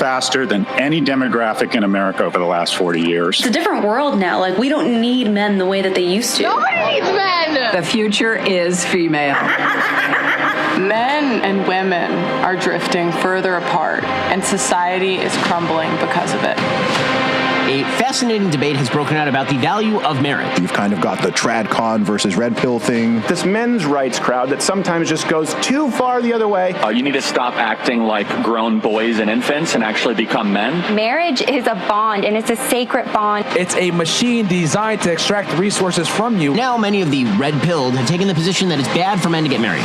faster than any demographic in America over the last 40 years. It's a different world now. Like, we don't need men the way that they used to. Nobody needs men! The future is female. Men and women are drifting further apart, and society is crumbling because of it. A fascinating debate has broken out about the value of marriage. You've kind of got the trad-con versus red pill thing. This men's rights crowd that sometimes just goes too far the other way. You need to stop acting like grown boys and infants and actually become men. Marriage is a bond, and it's a sacred bond. It's a machine designed to extract resources from you. Now many of the red-pilled have taken the position that it's bad for men to get married.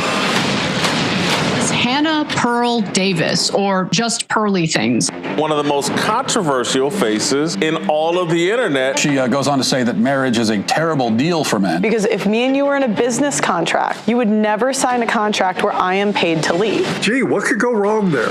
Hannah Pearl Davis, or just Pearly things. One of the most controversial faces in all of the internet. She goes on to say that marriage is a terrible deal for men. Because if me and you were in a business contract, you would never sign a contract where I am paid to leave. Gee, what could go wrong there?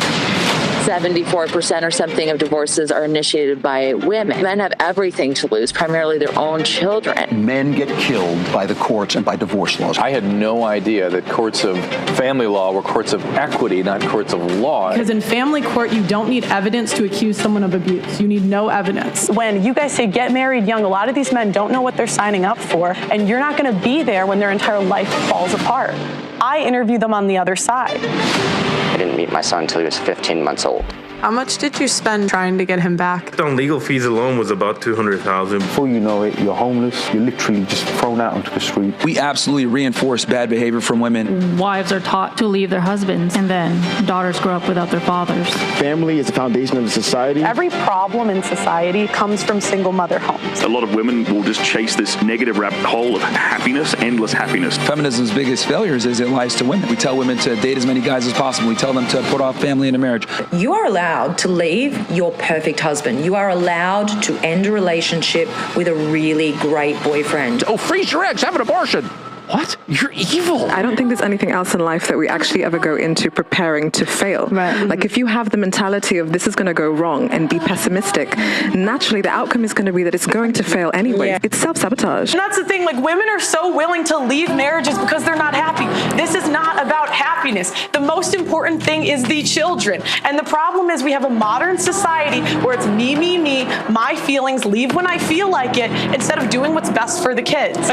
74% or something of divorces are initiated by women. Men have everything to lose, primarily their own children. Men get killed by the courts and by divorce laws. I had no idea that courts of family law were courts of equity, not courts of law. Because in family court, you don't need evidence to accuse someone of abuse. You need no evidence. When you guys say get married young, a lot of these men don't know what they're signing up for, and you're not going to be there when their entire life falls apart. I interview them on the other side. I didn't meet my son until he was 15 months old. How much did you spend trying to get him back? On legal fees alone was about $200,000. Before you know it, you're homeless. You're literally just thrown out onto the street. We absolutely reinforce bad behavior from women. Wives are taught to leave their husbands, and then daughters grow up without their fathers. Family is the foundation of the society. Every problem in society comes from single mother homes. A lot of women will just chase this negative rabbit hole of happiness, endless happiness. Feminism's biggest failures is it lies to women. We tell women to date as many guys as possible. We tell them to put off family into marriage. You are allowed to leave your perfect husband. You are allowed to end a relationship with a really great boyfriend. Oh, freeze your eggs, have an abortion. What? You're evil. I don't think there's anything else in life that we actually ever go into preparing to fail. Right. Like, if you have the mentality of this is going to go wrong and be pessimistic, naturally the outcome is going to be that it's going to fail anyway. Yeah. It's self-sabotage. And that's the thing, like, women are so willing to leave marriages because they're not happy. This is not about happiness. The most important thing is the children. And the problem is we have a modern society where it's me, my feelings, leave when I feel like it, instead of doing what's best for the kids.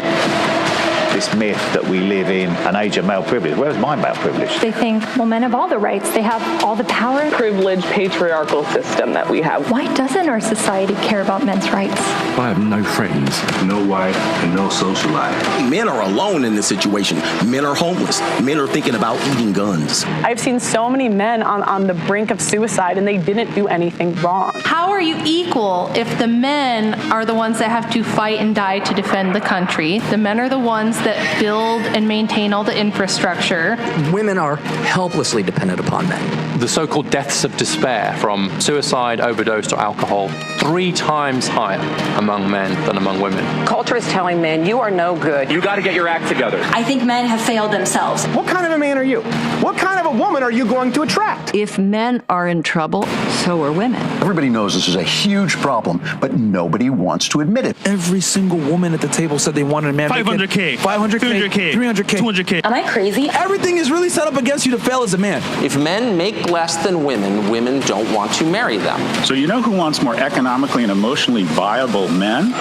This myth that we live in an age of male privilege. Where's my male privilege? They think, well, men have all the rights. They have all the power. Privileged patriarchal system that we have. Why doesn't our society care about men's rights? I have no friends, No wife, and no social life. Men are alone in this situation. Men are homeless. Men are thinking about eating guns. I've seen so many men on the brink of suicide, and they didn't do anything wrong. How are you equal if the men are the ones that have to fight and die to defend the country? The men are the ones that build and maintain all the infrastructure. Women are helplessly dependent upon men. The so-called deaths of despair from suicide, overdose, or alcohol, 3 times higher among men than among women. Culture is telling men you are no good. You got to get your act together. I think men have failed themselves. What kind of a man are you? What kind of a woman are you going to attract? If men are in trouble, so are women. Everybody knows this is a huge problem, but nobody wants to admit it. Every single woman at the table said they wanted a man. 500K. 500K. 300K. 200K. Am I crazy? Everything is really set up against you to fail as a man. If men make less than women, women don't want to marry them. So you know who wants more economically and emotionally viable men?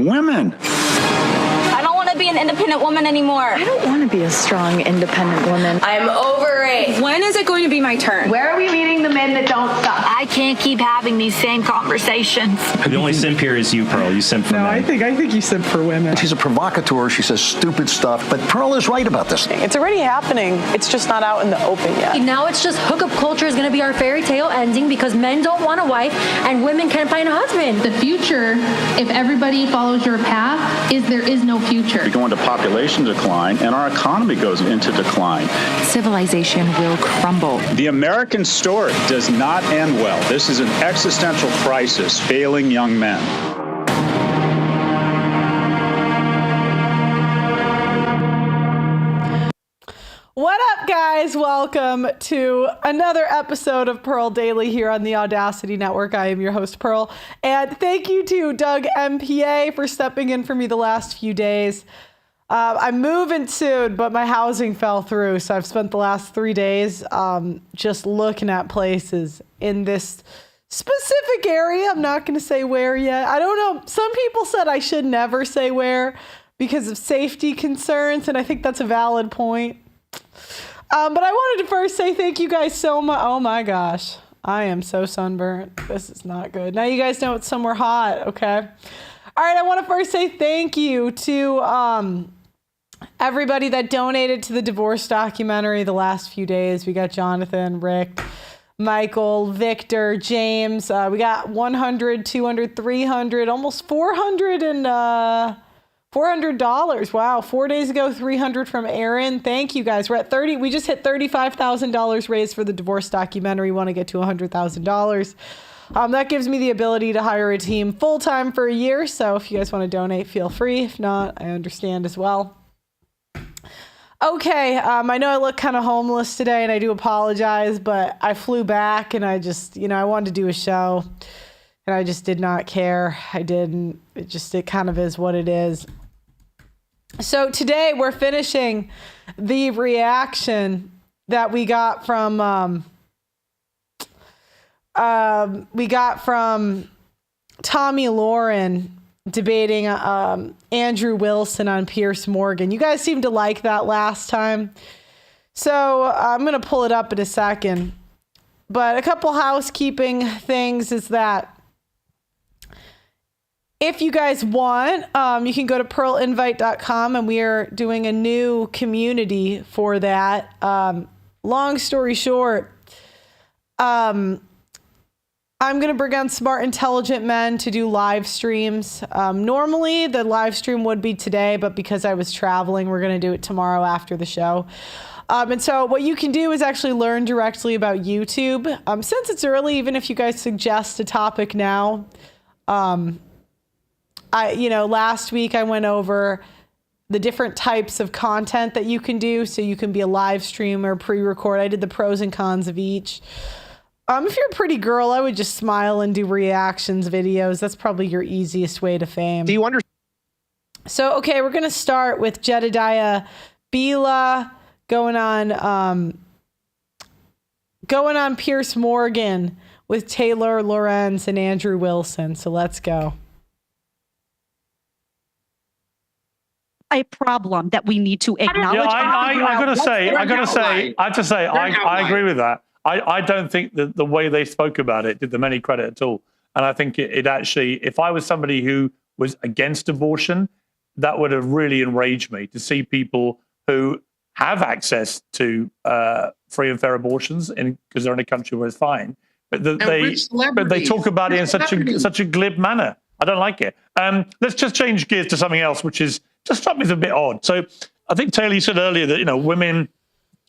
Women. I don't want to be an independent woman anymore. I don't want to be a strong, independent woman. I'm over it. When is it going to be my turn? Where are we meeting the men that don't stop? I can't keep having these same conversations. The only simp here is you, Pearl. You simp for men. I think you simp for women. She's a provocateur. She says stupid stuff, but Pearl is right about this. It's already happening. It's just not out in the open yet. Now it's just hookup culture is going to be our fairy tale ending because men don't want a wife and women can't find a husband. The future, if everybody follows your path, is there is no future. We go into population decline, and our economy goes into decline. Civilization will crumble. The American story does not end well. This is an existential crisis, failing young men. What up, guys? Welcome to another episode of Pearl Daily here on the Audacity Network. I am your host, Pearl. And thank you to Doug MPA for stepping in for me the last few days. I'm moving soon, but my housing fell through. So I've spent the last 3 days just looking at places in this specific area. I'm not going to say where yet. I don't know. Some people said I should never say where because of safety concerns, and I think that's a valid point. But I wanted to first say thank you guys so much. Oh my gosh. I am so sunburnt. This is not good. Now you guys know it's somewhere hot, okay? All right, I want to first say thank you to everybody that donated to the divorce documentary the last few days. We got Jonathan, Rick, Michael, Victor, James. We got 100, 200, 300, almost 400 and $400. Wow. 4 days ago, 300 from Aaron. Thank you guys. We're at 30. We just hit $35,000 raised for the divorce documentary. Want to get to $100,000. That gives me the ability to hire a team full time for a year. So if you guys want to donate, feel free. If not, I understand as well. Okay. I know I look kind of homeless today and I do apologize, but I flew back and I just, I wanted to do a show and I just did not care. I didn't. It kind of is what it is. So today we're finishing the reaction that we got from Tommy Lauren debating Andrew Wilson on Piers Morgan. You guys seemed to like that last time. So I'm going to pull it up in a second. But a couple housekeeping things is that if you guys want, you can go to pearlinvite.com and we are doing a new community for that. Long story short, I'm going to bring on smart, intelligent men to do live streams. Normally, the live stream would be today, but because I was traveling, we're going to do it tomorrow after the show. And so what you can do is actually learn directly about YouTube. Since it's early, even if you guys suggest a topic now, last week I went over the different types of content that you can do. So you can be a live streamer, pre-record. I did the pros and cons of each. If you're a pretty girl, I would just smile and do reactions videos. That's probably your easiest way to fame. Do you understand? So, okay, we're going to start with Jedediah Bila going on Piers Morgan with Taylor Lorenz and Andrew Wilson. So let's go. A problem that we need to acknowledge. Yeah, I got to say, I agree with that. I don't think that the way they spoke about it did them any credit at all. And I think it actually, if I was somebody who was against abortion, that would have really enraged me to see people who have access to free and fair abortions because they're in a country where it's fine, but they talk about it in such a glib manner. I don't like it. Let's just change gears to something else, which is just struck me as a bit odd. So I think Taylor, you said earlier that women,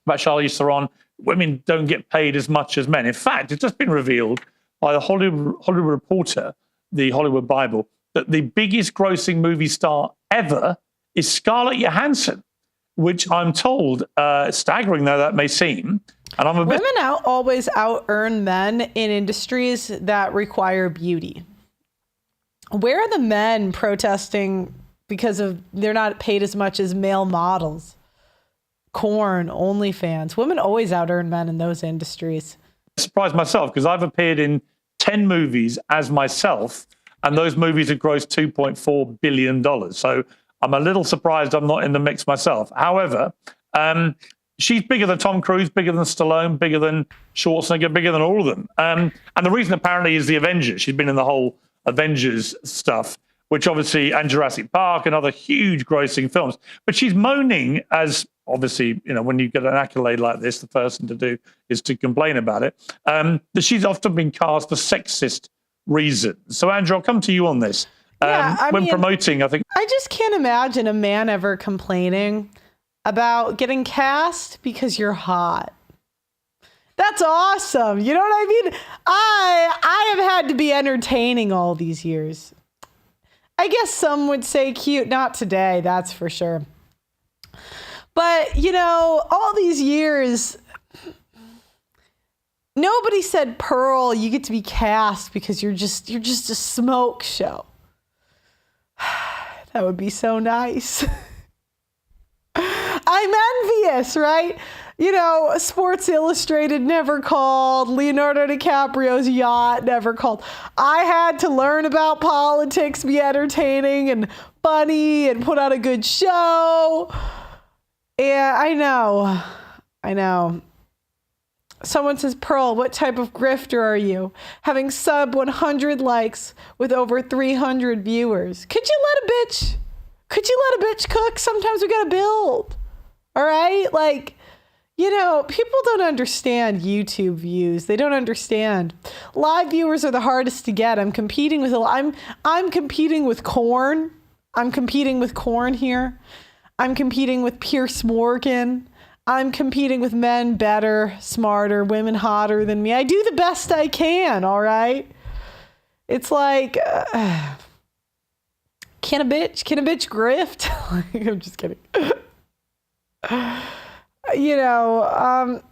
about Charlize Theron, women don't get paid as much as men. In fact, it's just been revealed by the Hollywood Reporter, the Hollywood Bible, that the biggest grossing movie star ever is Scarlett Johansson, which I'm told, staggering though that may seem, and I'm a bit... Women always out-earn men in industries that require beauty. Where are the men protesting because they're not paid as much as male models? Corn, OnlyFans. Women always out-earn men in those industries. I surprised myself because I've appeared in 10 movies as myself, and those movies have grossed $2.4 billion. So I'm a little surprised I'm not in the mix myself. However, she's bigger than Tom Cruise, bigger than Stallone, bigger than Schwarzenegger, bigger than all of them. And the reason apparently is the Avengers. She's been in the whole Avengers stuff, which obviously, and Jurassic Park and other huge grossing films. But she's moaning as, obviously, when you get an accolade like this, the first thing to do is to complain about it, that she's often been cast for sexist reasons. So, Andrew, I'll come to you on this. Promoting, I think... I just can't imagine a man ever complaining about getting cast because you're hot. That's awesome. You know what I mean? I have had to be entertaining all these years. I guess some would say cute. Not today, that's for sure. But, all these years, nobody said, Pearl, you get to be cast because you're just a smoke show. That would be so nice. I'm envious, right? You know, Sports Illustrated never called. Leonardo DiCaprio's yacht never called. I had to learn about politics, be entertaining and funny, and put on a good show. Yeah, I know. Someone says, Pearl, what type of grifter are you? Having sub 100 likes with over 300 viewers. Could you let a bitch cook? Sometimes we gotta build. All right? Like, you know, people don't understand YouTube views. They don't understand. Live viewers are the hardest to get. I'm competing with corn. I'm competing with corn here. I'm competing with Piers Morgan. I'm competing with men better, smarter, women hotter than me. I do the best I can, all right? It's like, can a bitch grift? I'm just kidding. You know,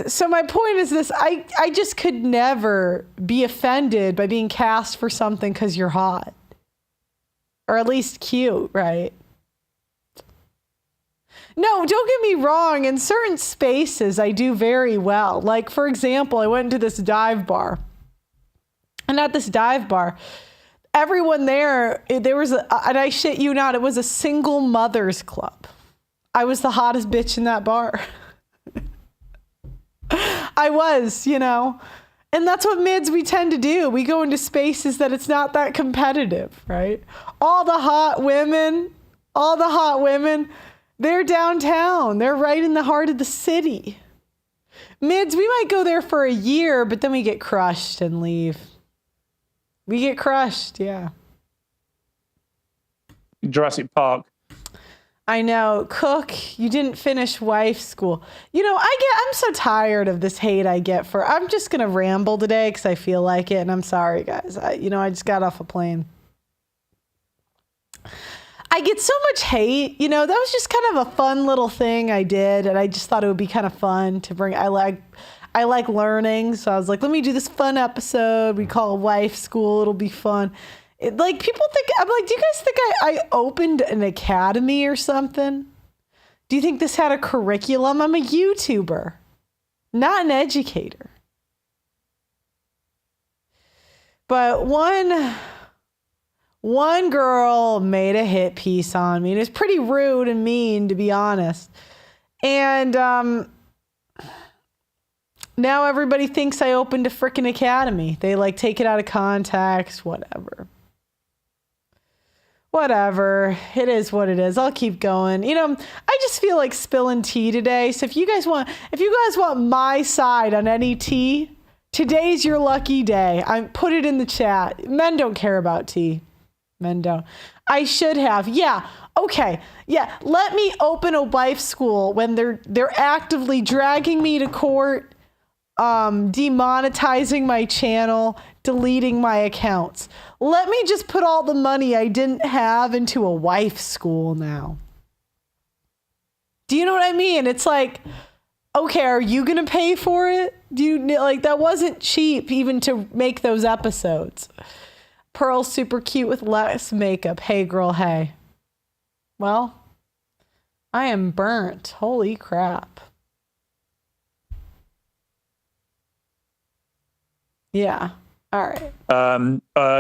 so my point is this. I just could never be offended by being cast for something because you're hot. Or at least cute, right? No, don't get me wrong. In certain spaces, I do very well. Like, for example, I went into this dive bar. And at this dive bar, everyone there was, and I shit you not, it was a single mothers club. I was the hottest bitch in that bar. I was, you know. And that's what mids we tend to do. We go into spaces that it's not that competitive, right? All the hot women, they're downtown. They're right in the heart of the city. Mids, we might go there for a year, but then we get crushed and leave. We get crushed, yeah. Jurassic Park. I know. Cook, you didn't finish wife school. You know, I'm so tired of this hate I get for, I'm just going to ramble today because I feel like it, and I'm sorry, guys. I just got off a plane. I get so much hate. You know, that was just kind of a fun little thing I did, and I just thought it would be kind of fun to bring. I like learning, so I was like, let me do this fun episode. We call it Wife School. It'll be fun. Like, people think, I'm like, do you guys think I opened an academy or something? Do you think this had a curriculum? I'm a YouTuber, not an educator. But one girl made a hit piece on me, and it's pretty rude and mean, to be honest. And now everybody thinks I opened a frickin' academy. They like take it out of context, whatever. It is what it is. I'll keep going. You know, I just feel like spilling tea today. So if you guys want my side on any tea, today's your lucky day. I put it in the chat. Men don't care about tea. Men don't. I should have. Yeah. Okay. Yeah. Let me open a wife school when they're actively dragging me to court, demonetizing my channel, deleting my accounts. Let me just put all the money I didn't have into a wife school now. Do you know what I mean? It's like, okay, are you going to pay for it? That wasn't cheap even to make those episodes. Pearl's super cute with less makeup. Hey girl, hey. Well, I am burnt. Holy crap. Yeah. All right.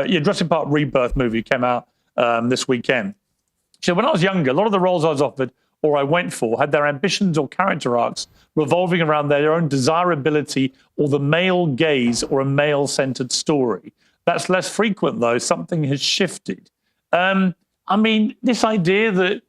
Jurassic Park Rebirth movie came out this weekend. So when I was younger, a lot of the roles I was offered or I went for had their ambitions or character arcs revolving around their own desirability or the male gaze or a male-centered story. That's less frequent, though. Something has shifted. I mean, this idea that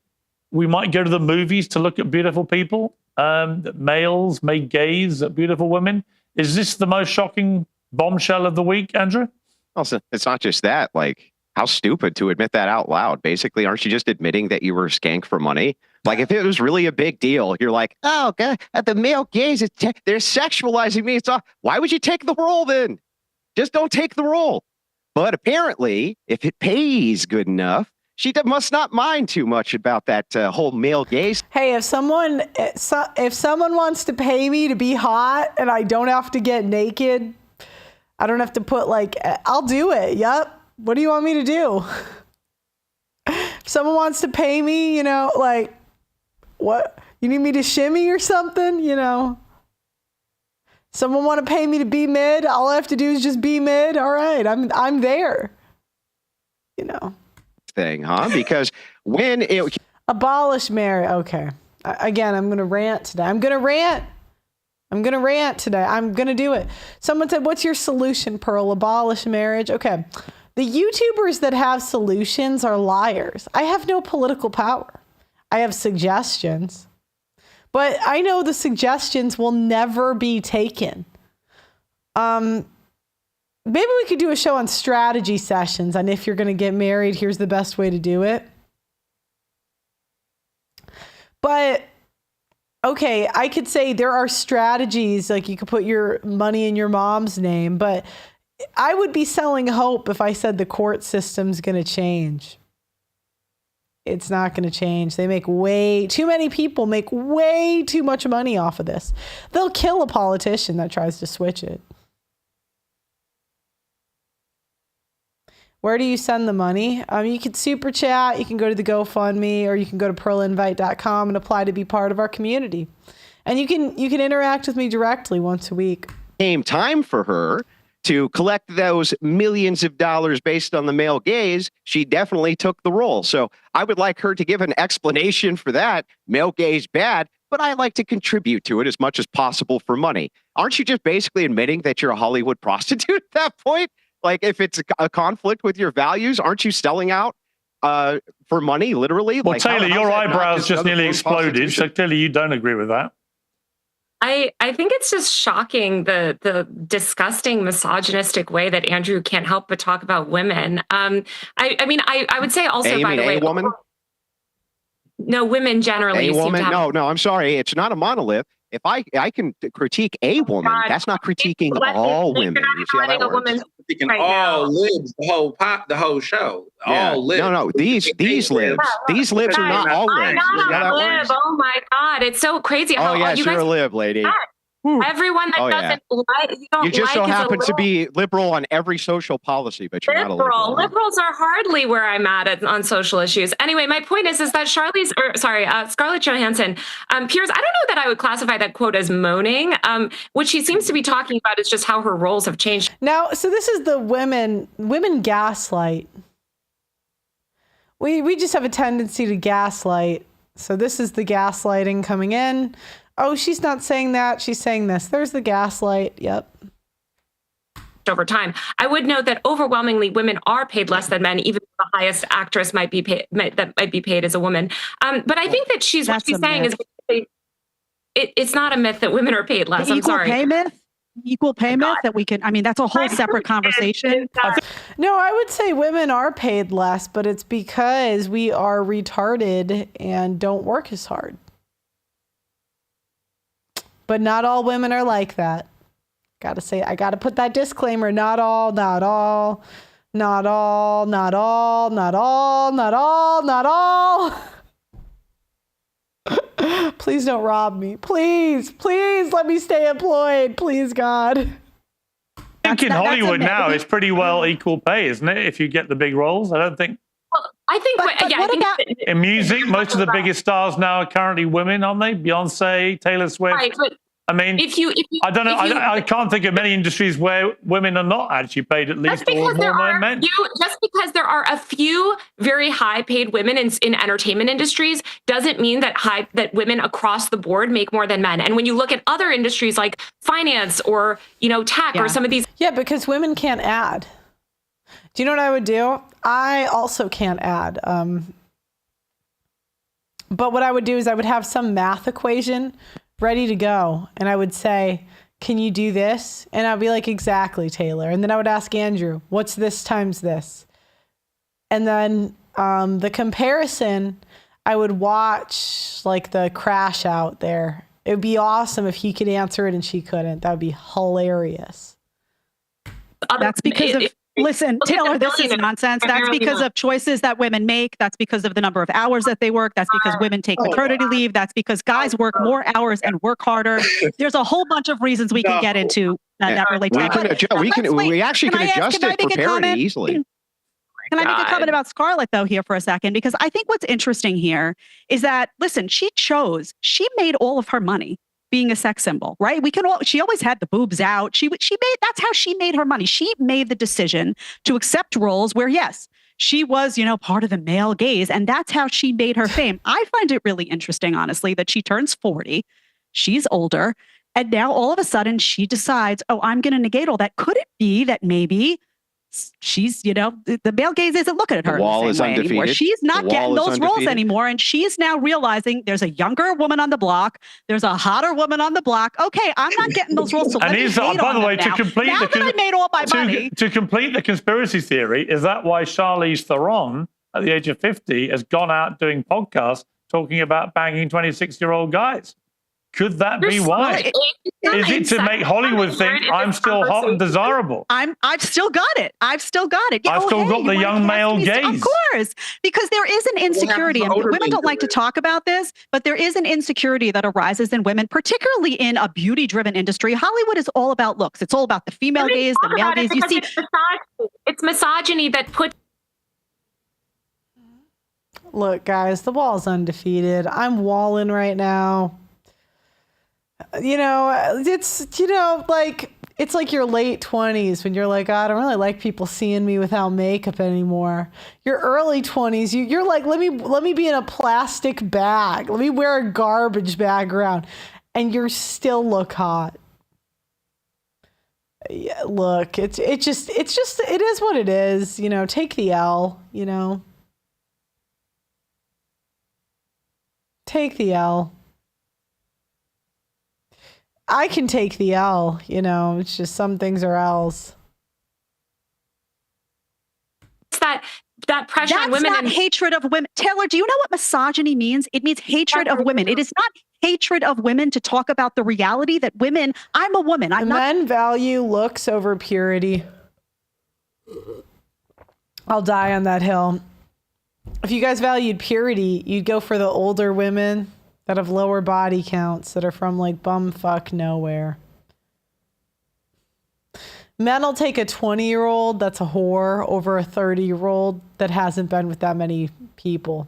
we might go to the movies to look at beautiful people, that males may gaze at beautiful women. Is this the most shocking bombshell of the week, Andrew? Also, it's not just that. Like, how stupid to admit that out loud. Basically, aren't you just admitting that you were a skank for money? Like, if it was really a big deal, you're like, oh, God, at the male gaze, they're sexualizing me. Why would you take the role then? Just don't take the role. But apparently, if it pays good enough, she must not mind too much about that whole male gaze. Hey, if someone wants to pay me to be hot and I don't have to get naked, I don't have to put I'll do it. Yup. What do you want me to do? If someone wants to pay me, what? You need me to shimmy or something? You know, someone want to pay me to be mid? All I have to do is just be mid. All right, I'm there. You know, thing, huh? Because when it abolish marriage. Okay, again, I'm gonna rant today. I'm gonna rant today. I'm gonna do it. Someone said, "What's your solution, Pearl? Abolish marriage." Okay, the YouTubers that have solutions are liars. I have no political power. I have suggestions. But I know the suggestions will never be taken. Maybe we could do a show on strategy sessions on if you're going to get married, here's the best way to do it. But, okay, I could say there are strategies, like you could put your money in your mom's name, but I would be selling hope if I said the court system's going to change. It's not going to change. They make too many people make way too much money off of this. They'll kill a politician that tries to switch it. Where do you send the money? You can super chat, you can go to the GoFundMe, or you can go to pearlinvite.com and apply to be part of our community. And you can interact with me directly once a week. Came time for her to collect those millions of dollars based on the male gaze, she definitely took the role. So I would like her to give an explanation for that. Male gaze bad, but I like to contribute to it as much as possible for money. Aren't you just basically admitting that you're a Hollywood prostitute at that point? Like, if it's a conflict with your values, aren't you selling out for money, literally? Well, like, Taylor, your eyebrows just nearly exploded, so clearly you don't agree with that. I think it's just shocking the disgusting misogynistic way that Andrew can't help but talk about women. I mean, I would say also, by the way, woman? No, women generally. A woman? Seem to have, No, I'm sorry. It's not a monolith. If I can critique a woman, that's not critiquing all women. You see how that works? Critiquing right all now. libs, the whole show. Yeah. All libs. No, these libs. These libs are not all libs. I'm You see how not that a lib. works? Oh my God, it's so crazy. Oh, how yes, you you're guys a lib, lady. Everyone that Oh, yeah. doesn't like You just so like is a happen to lib. be liberal on every social policy, but you're not a liberal. Liberals are hardly where I'm at on social issues. Anyway, my point is that Scarlett Johansson, Piers, I don't know that I would classify that quote as moaning. What she seems to be talking about is just how her roles have changed. Now, so this is the women gaslight. We just have a tendency to gaslight. So this is the gaslighting coming in. Oh, she's not saying that. She's saying this. There's the gaslight. Yep. Over time, I would note that overwhelmingly women are paid less than men, even the highest actress might be paid as a woman. But I think that what she's saying is it's not a myth that women are paid less. The I'm sorry. Equal pay myth that we can, I mean, that's a whole separate conversation. No, I would say women are paid less, but it's because we are retarded and don't work as hard. But not all women are like that. I gotta put that disclaimer. Not all. Please don't rob me. Please let me stay employed. Please, God. I think in Hollywood now, it's pretty well equal pay, isn't it? If you get the big roles, I don't think. Well, I think In music, most of the biggest stars now are currently women, aren't they? Beyonce, Taylor Swift. Right, but I mean, I don't know. I can't think of many industries where women are not actually paid at least or more than men. Just because there are a few very high-paid women in entertainment industries doesn't mean that women across the board make more than men. And when you look at other industries like finance or tech or some of these, because women can't add. Do you know what I would do? I also can't add. But what I would do is I would have some math equation ready to go. And I would say, can you do this? And I'd be like, exactly, Taylor. And then I would ask Andrew, what's this times this? And then the comparison, I would watch like the crash out there. It would be awesome if he could answer it and she couldn't. That would be hilarious. That's because of... Listen, Taylor, this is nonsense. That's because of choices that women make. That's because of the number of hours that they work. That's because women take maternity leave. That's because guys work more hours and work harder. There's a whole bunch of reasons we can get into that relate to We actually can adjust it for parity easily. Can I make a comment about Scarlett, though, here for a second? Because I think what's interesting here is that, listen, she made all of her money being a sex symbol, right? She always had the boobs out. That's how she made her money. She made the decision to accept roles where, yes, she was, part of the male gaze. And that's how she made her fame. I find it really interesting, honestly, that she turns 40. She's older. And now all of a sudden she decides, oh, I'm going to negate all that. Could it be that maybe she's, the male gaze isn't looking at her the same way anymore. She's not getting those roles anymore. And she's now realizing there's a younger woman on the block. There's a hotter woman on the block. Okay, I'm not getting those roles. So and he's, by the way, to complete I made all my money. To complete the conspiracy theory, is that why Charlize Theron, at the age of 50, has gone out doing podcasts talking about banging 26-year-old guys? Could that be why? Is it to make Hollywood think I'm still hot and desirable? I've still got it. I've still got it. I've still got the young male gaze. Of course, because there is an insecurity, and women don't like to talk about this, but there is an insecurity that arises in women, particularly in a beauty-driven industry. Hollywood is all about looks. It's all about the female gaze, the male gaze. You see, it's misogyny that put. Look, guys, the wall's undefeated. I'm walling right now. It's like your late 20s when you're like, I don't really like people seeing me without makeup anymore. Your early 20s, you're like, let me be in a plastic bag. Let me wear a garbage bag around. And you still look hot. Yeah, look, it is what it is. Take the L, Take the L. I can take the L, it's just some things are L's. It's that pressure on women. That's not hatred of women. Taylor, do you know what misogyny means? It means hatred of women. It is not hatred of women to talk about the reality that women, I'm a woman. Men value looks over purity. I'll die on that hill. If you guys valued purity, you'd go for the older women that have lower body counts, that are from like bumfuck nowhere. Men will take a 20-year-old that's a whore over a 30-year-old that hasn't been with that many people.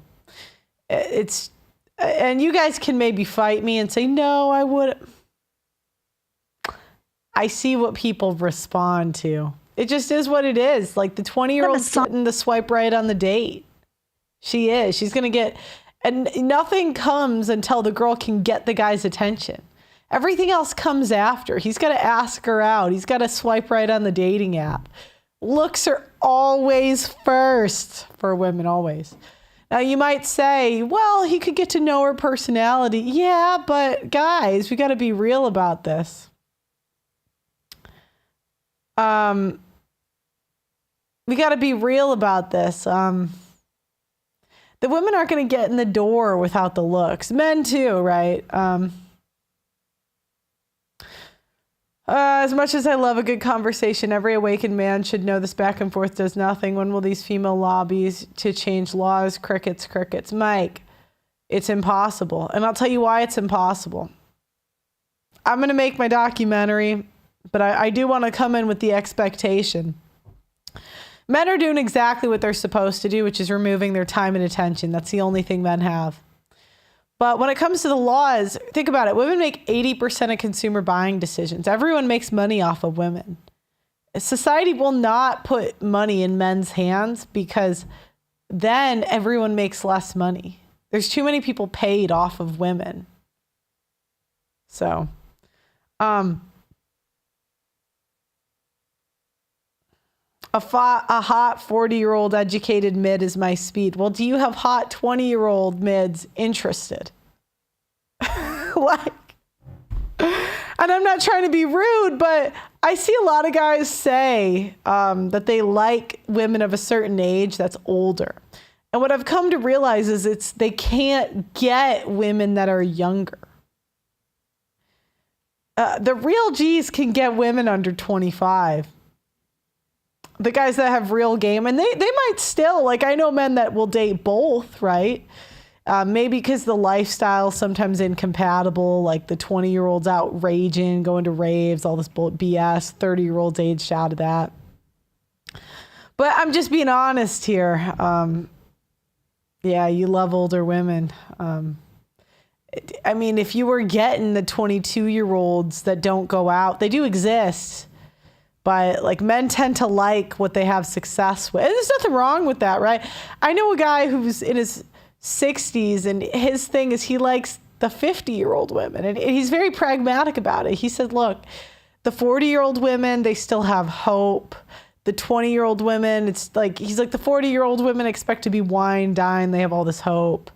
And you guys can maybe fight me and say, no, I wouldn't. I see what people respond to. It just is what it is. Like the 20-year-old's getting the swipe right on the date. She is. She's going to get... And nothing comes until the girl can get the guy's attention. Everything else comes after. He's got to ask her out. He's got to swipe right on the dating app. Looks are always first for women, always. Now, you might say, well, he could get to know her personality. Yeah, but guys, we got to be real about this. We got to be real about this. The women aren't going to get in the door without the looks. Men too, right? As much as I love a good conversation, every awakened man should know this back and forth does nothing. When will these female lobbies to change laws? Crickets, crickets. Mike, it's impossible. And I'll tell you why it's impossible. I'm going to make my documentary, but I do want to come in with the expectation. Men are doing exactly what they're supposed to do, which is removing their time and attention. That's the only thing men have. But when it comes to the laws, think about it. Women make 80% of consumer buying decisions. Everyone makes money off of women. Society will not put money in men's hands because then everyone makes less money. There's too many people paid off of women. So, A hot 40-year-old educated mid is my speed. Well, do you have hot 20-year-old mids interested? And I'm not trying to be rude, but I see a lot of guys say that they like women of a certain age that's older. And what I've come to realize is they can't get women that are younger. The real G's can get women under 25. The guys that have real game, and they might still, like, I know men that will date both, right? Maybe because the lifestyle sometimes incompatible, like the 20-year-olds out raging, going to raves, all this BS, 30-year-olds aged out of that. But I'm just being honest here. Yeah, you love older women. I mean, if you were getting the 22-year-olds that don't go out, they do exist. But like men tend to like what they have success with. And there's nothing wrong with that, right? I know a guy who's in his 60s and his thing is he likes the 50-year-old women. And he's very pragmatic about it. He said, look, the 40-year-old women, they still have hope. The 20-year-old women, it's like, he's like, the 40-year-old women expect to be wine, dine. They have all this hope.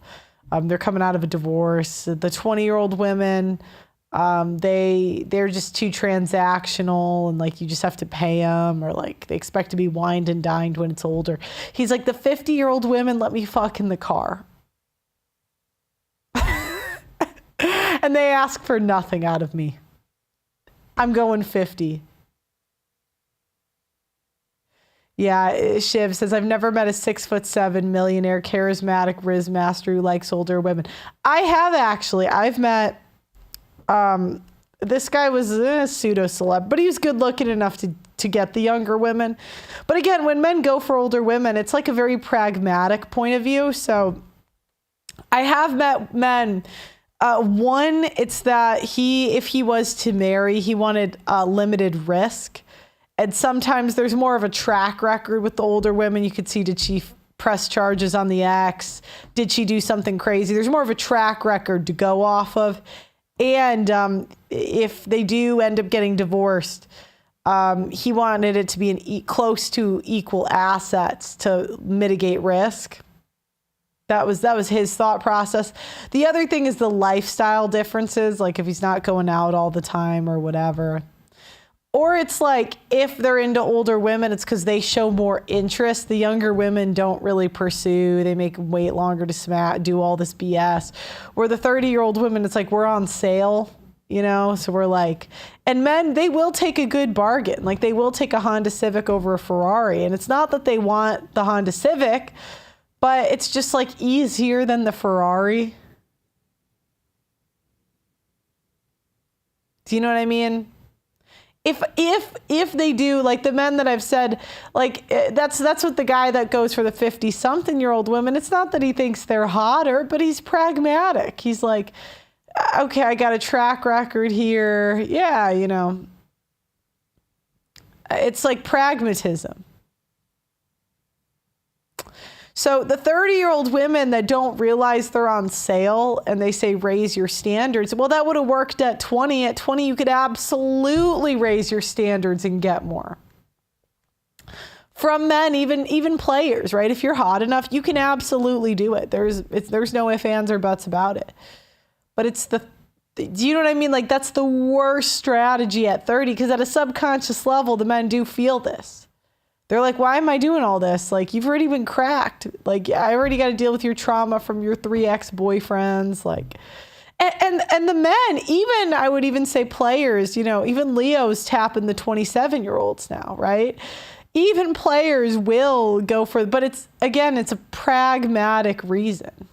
They're coming out of a divorce. The 20-year-old women, they're just too transactional and like you just have to pay them, or like they expect to be wined and dined when it's older. He's like, the 50-year-old women let me fuck in the car. And they ask for nothing out of me. I'm going 50. Yeah, Shiv says, I've never met a 6'7" millionaire, charismatic Riz master who likes older women. I have actually. I've met, this guy was a pseudo celeb, but he was good looking enough to get the younger women. But again, when men go for older women, it's like a very pragmatic point of view. So I have met men. One, it's that if he was to marry, he wanted limited risk. And sometimes there's more of a track record with the older women. You could see, did she press charges on the ex? Did she do something crazy? There's more of a track record to go off of. And if they do end up getting divorced, he wanted it to be close to equal assets to mitigate risk. That was his thought process. The other thing is the lifestyle differences, like if he's not going out all the time or whatever. Or it's like, if they're into older women, it's because they show more interest. The younger women don't really pursue. They make them wait longer to do all this BS. Where the 30-year-old women, it's like, we're on sale, you know? So we're like, and men, they will take a good bargain. Like they will take a Honda Civic over a Ferrari. And it's not that they want the Honda Civic, but it's just like easier than the Ferrari. Do you know what I mean? If they do, like the men that I've said, like that's what the guy that goes for the 50-something-year-old women, it's not that he thinks they're hotter, but he's pragmatic. He's like, okay, I got a track record here. Yeah, you know. It's like pragmatism. So the 30-year-old women that don't realize they're on sale and they say, raise your standards. Well, that would have worked at 20. At 20, you could absolutely raise your standards and get more. From men, even players, right? If you're hot enough, you can absolutely do it. There's no ifs, ands, or buts about it. But do you know what I mean? Like that's the worst strategy at 30, because at a subconscious level, the men do feel this. They're like, why am I doing all this? Like, you've already been cracked. Like, I already got to deal with your trauma from your 3 ex-boyfriends. Like, and the men, even, I would even say players, you know, even Leo's tapping the 27-year-olds now, right? Even players will go for, but it's a pragmatic reason.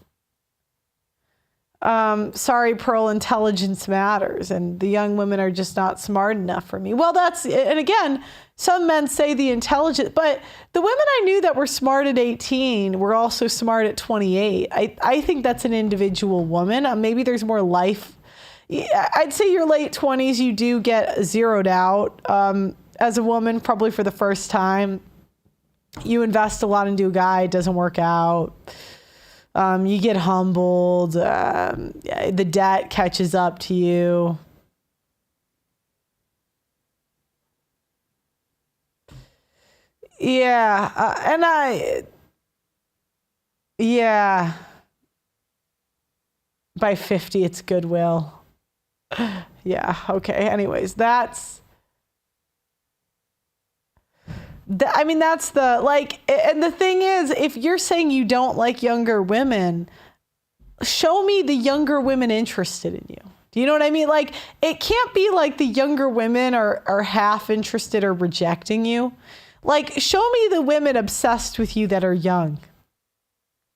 Sorry, Pearl, intelligence matters, and the young women are just not smart enough for me. Well, and again, some men say the intelligent, but the women I knew that were smart at 18 were also smart at 28. I think that's an individual woman. Maybe there's more life. I'd say your late 20s, you do get zeroed out as a woman, probably for the first time. You invest a lot into a guy, it doesn't work out. You get humbled. The debt catches up to you. Yeah. By 50, it's goodwill. Yeah. Okay. Anyways, that's the, like, and the thing is, if you're saying you don't like younger women, show me the younger women interested in you. Do you know what I mean? Like, it can't be like the younger women are half interested or rejecting you. Like, show me the women obsessed with you that are young.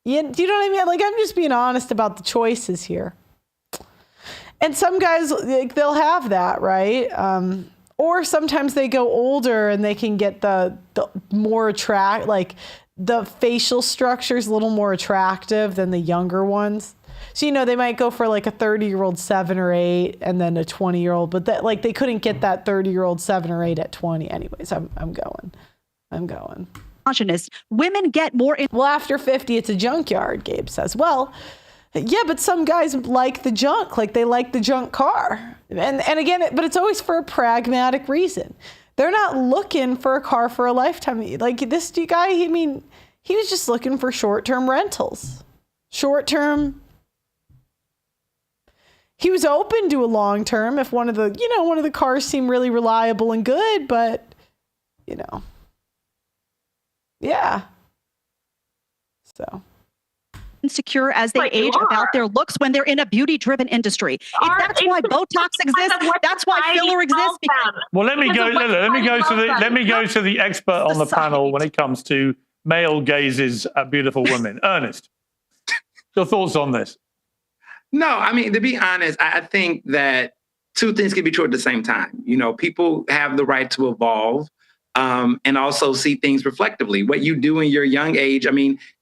Do you know what I mean? Like, I'm just being honest about the choices here. And some guys, like, they'll have that, right? Or sometimes they go older and they can get the more like the facial structure is a little more attractive than the younger ones. So, they might go for like a 30-year-old 7 or 8 and then a 20-year-old, but that like they couldn't get that 30-year-old 7 or 8 at 20. Anyways, I'm going. Women get more. Well, after 50, it's a junkyard, Gabe says. Well, yeah, but some guys like the junk, like they like the junk car. And again, but it's always for a pragmatic reason. They're not looking for a car for a lifetime. Like this guy, he was just looking for short-term rentals. Short-term. He was open to a long-term if one of the cars seemed really reliable and good, but, yeah. So. Insecure as they age about their looks when they're in a beauty-driven industry. That's why Botox exists. That's why filler exists. Well, let me go to the expert on the panel when it comes to male gazes at beautiful women. Ernest, your thoughts on this? No, I mean, to be honest, I think that two things can be true at the same time. People have the right to evolve. And also see things reflectively. What you do in your young age,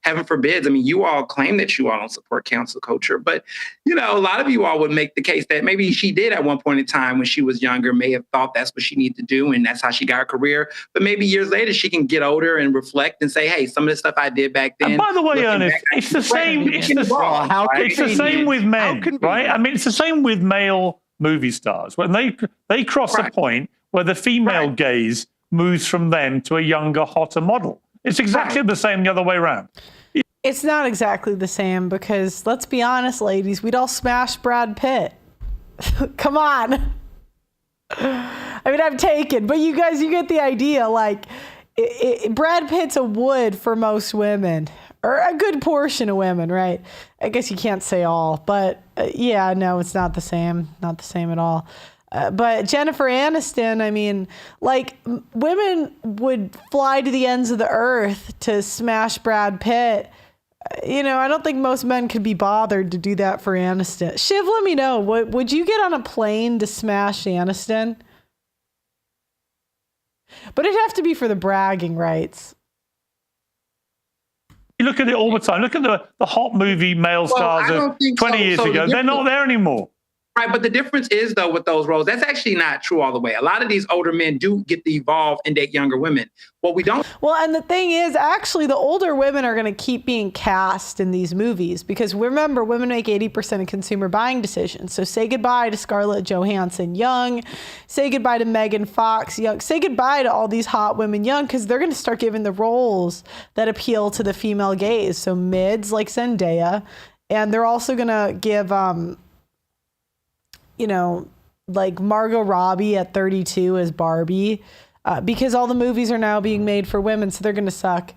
heaven forbids, you all claim that you all don't support cancel culture, but, a lot of you all would make the case that maybe she did at one point in time when she was younger, may have thought that's what she needed to do and that's how she got her career. But maybe years later, she can get older and reflect and say, hey, some of the stuff I did back then. And by the way, Ernest, it's the same. It's the same with men, right? It's the same with male movie stars. When they cross a point where the female gaze moves from them to a younger, hotter model. It's exactly the same the other way around. It's not exactly the same because, let's be honest, ladies, we'd all smash Brad Pitt. Come on. I'm taken, but you guys, you get the idea. Like, Brad Pitt's a would for most women, or a good portion of women, right? I guess you can't say all, but yeah, no, it's not the same. Not the same at all. But Jennifer Aniston, women would fly to the ends of the earth to smash Brad Pitt. I don't think most men could be bothered to do that for Aniston. Shiv, let me know. Would you get on a plane to smash Aniston? But it'd have to be for the bragging rights. You look at it all the time. Look at the hot movie male stars of 20 years ago. They're not there anymore. Right, but the difference is, though, with those roles, that's actually not true all the way. A lot of these older men do get to evolve and date younger women. What we don't... Well, and the thing is, actually, the older women are going to keep being cast in these movies because, remember, women make 80% of consumer buying decisions. So say goodbye to Scarlett Johansson young. Say goodbye to Megan Fox young. Say goodbye to all these hot women young because they're going to start giving the roles that appeal to the female gaze. So mids like Zendaya. And they're also going to give... like Margot Robbie at 32 as Barbie, because all the movies are now being made for women, so they're going to suck.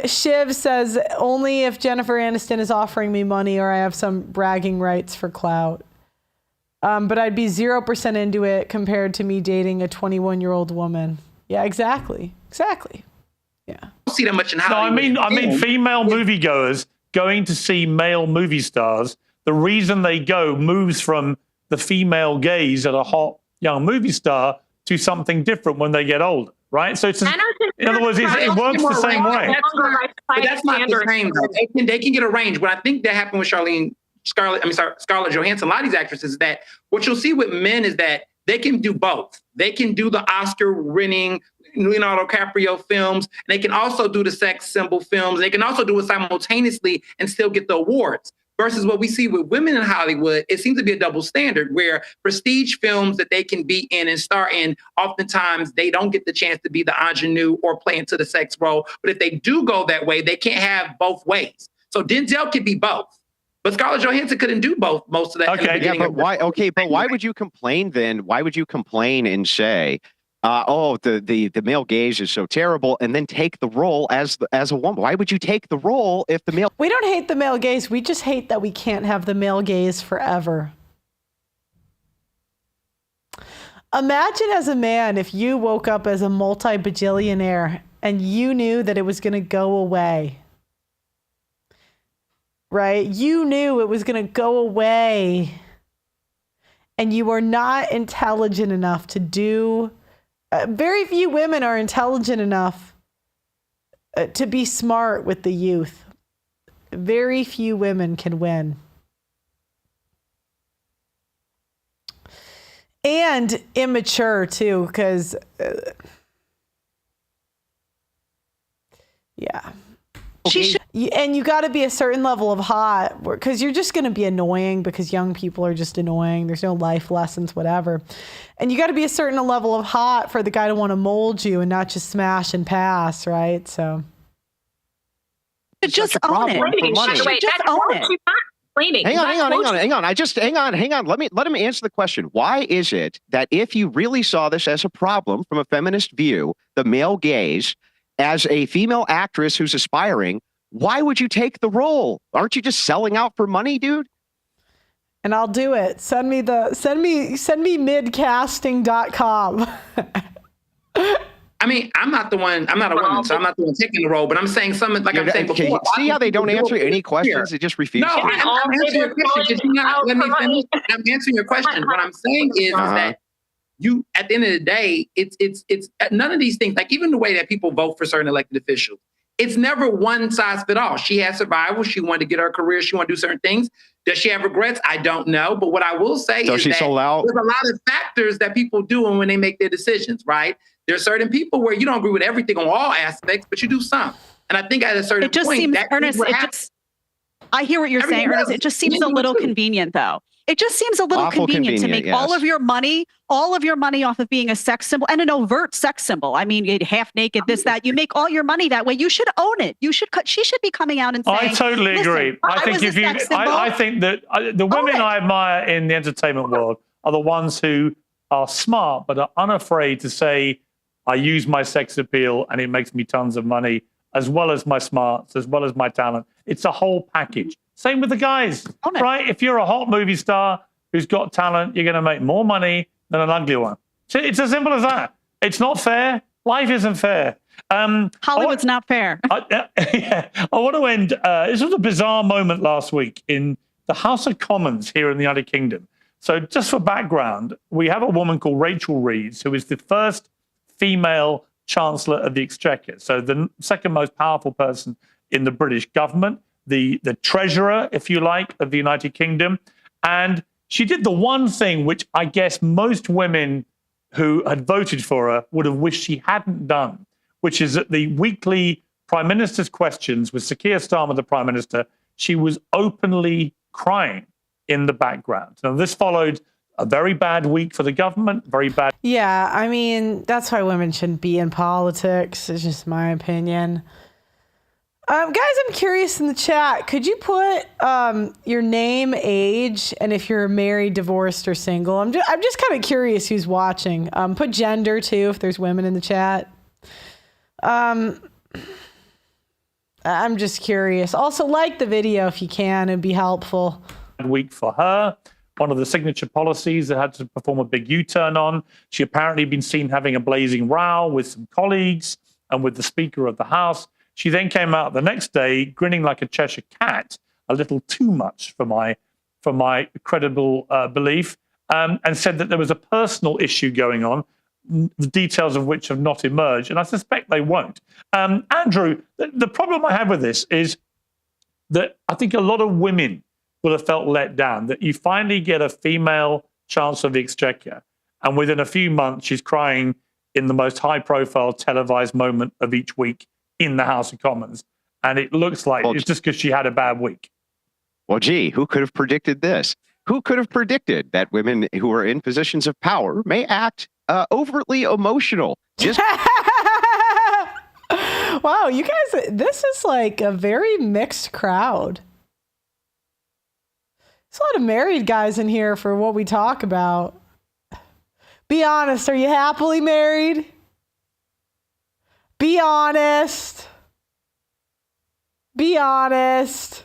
Shiv says, only if Jennifer Aniston is offering me money or I have some bragging rights for clout. But I'd be 0% into it compared to me dating a 21-year-old woman. Yeah, exactly. Yeah. I don't see that much in No, Hollywood. I mean, female moviegoers going to see male movie stars, the reason they go moves from the female gaze at a hot young movie star to something different when they get older, right? So it's in other words, it works the same way. But that's not the same, though. They can get a range. What I think that happened with Scarlett Johansson, a lot of these actresses, is that what you'll see with men is that they can do both. They can do the Oscar-winning Leonardo DiCaprio films. They can also do the sex symbol films. They can also do it simultaneously and still get the awards. Versus what we see with women in Hollywood, it seems to be a double standard where prestige films that they can be in and star in, oftentimes they don't get the chance to be the ingenue or play into the sex role. But if they do go that way, they can't have both ways. So Denzel could be both. But Scarlett Johansson couldn't do both most of that. Okay, yeah, but why? Okay, but why would you complain then? Why would you complain and say, the male gaze is so terrible, and then take the role as a woman? Why would you take the role if the male? We don't hate the male gaze. We just hate that we can't have the male gaze forever. Imagine as a man if you woke up as a multi-bajillionaire and you knew that it was going to go away. Right? You knew it was going to go away. and you are not intelligent enough to do, very few women are intelligent enough to be smart with the youth. Very few women can win. And immature too, because yeah. And you got to be a certain level of hot, because you're just going to be annoying, because young people are just annoying. There's no life lessons, whatever. And you got to be a certain level of hot for the guy to want to mold you and not just smash and pass, right? So just own it. Just own it. Hang on. Let him answer the question. Why is it that if you really saw this as a problem from a feminist view, the male gaze, as a female actress who's aspiring, why would you take the role? Aren't you just selling out for money, dude? And I'll do it. Send me midcasting.com. I mean, I'm not a woman, so I'm not the one taking the role, but I'm saying something like I'm saying before. See how they don't answer any questions? They just refuse. No, I'm answering your question. Did you not let me finish? I'm answering your question. What I'm saying is that you, at the end of the day, it's none of these things, like even the way that people vote for certain elected officials, it's never one size fit all. She has survival. She wanted to get her career. She wanted to do certain things. Does she have regrets? I don't know. But what I will say is that there's a lot of factors that people do when they make their decisions, right? There's certain people where you don't agree with everything on all aspects, but you do some. And I think at a certain point, I hear what you're saying, Ernest. It just seems a little convenient, though. It just seems a little convenient to make all of your money off of being a sex symbol, and an overt sex symbol. I mean, half naked, this, that. You make all your money that way. You should own it. She should be coming out and saying, I totally agree. I think that the women I admire in the entertainment world are the ones who are smart but are unafraid to say, I use my sex appeal and it makes me tons of money, as well as my smarts, as well as my talent. It's a whole package. Same with the guys, right? If you're a hot movie star who's got talent, you're going to make more money than an ugly one. So it's as simple as that. It's not fair. Life isn't fair. Hollywood's not fair. I want to end. This was a bizarre moment last week in the House of Commons here in the United Kingdom. So just for background, we have a woman called Rachel Reeves, who is the first female Chancellor of the Exchequer. So the second most powerful person in the British government, the treasurer, if you like, of the United Kingdom. And she did the one thing which I guess most women who had voted for her would have wished she hadn't done, which is at the weekly Prime Minister's questions with Sir Keir Starmer, the Prime Minister, she was openly crying in the background. Now, this followed a very bad week for the government, very bad. Yeah, I mean, that's why women shouldn't be in politics. It's just my opinion. Guys, I'm curious in the chat. Could you put your name, age, and if you're married, divorced, or single? I'm just kind of curious who's watching. Put gender too, if there's women in the chat. I'm just curious. Also, like the video if you can. It'd be helpful. Week for her. One of the signature policies that had to perform a big U-turn on. She apparently been seen having a blazing row with some colleagues and with the Speaker of the House. She then came out the next day grinning like a Cheshire cat, a little too much for my credible belief, and said that there was a personal issue going on, the details of which have not emerged, and I suspect they won't. Andrew, the problem I have with this is that I think a lot of women will have felt let down, that you finally get a female Chancellor of the Exchequer, and within a few months she's crying in the most high-profile televised moment of each week in the House of Commons, and it looks like it's just because she had a bad week. Well, gee, who could have predicted this? Who could have predicted that women who are in positions of power may act overtly emotional? Wow, you guys, this is like a very mixed crowd. There's a lot of married guys in here for what we talk about. Be honest, are you happily married? Be honest. Be honest.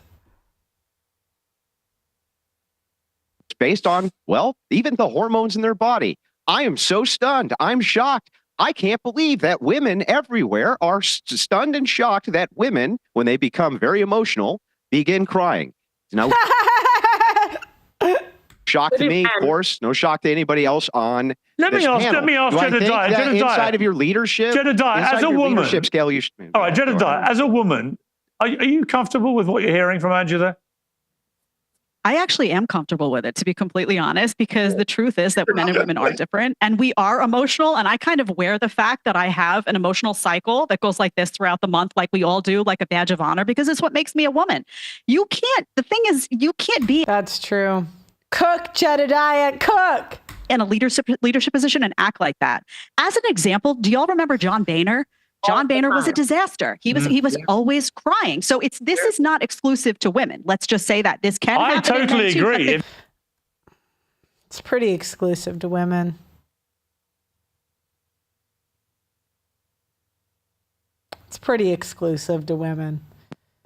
It's based on, well, even the hormones in their body. I am so stunned. I'm shocked. I can't believe that women everywhere are stunned and shocked that women, when they become very emotional, begin crying. You know? Shock to me, of course. No shock to anybody else on Let me this ask panel. Do I think Jedediah. that inside of your leadership, As a woman, leadership scale, you should. All right, Jedediah, as a woman, are you comfortable with what you're hearing from Angela? I actually am comfortable with it, to be completely honest, because the truth is that men and women are different and we are emotional. And I kind of wear the fact that I have an emotional cycle that goes like this throughout the month, like we all do, like a badge of honor, because it's what makes me a woman. The thing is, you can't be. That's true. Cook, Jedediah, cook. In a leadership position and act like that. As an example, do y'all remember John Boehner? John Boehner was a disaster. He was always crying. So this is not exclusive to women. Let's just say that this can happen. I totally agree. It's pretty exclusive to women. It's pretty exclusive to women.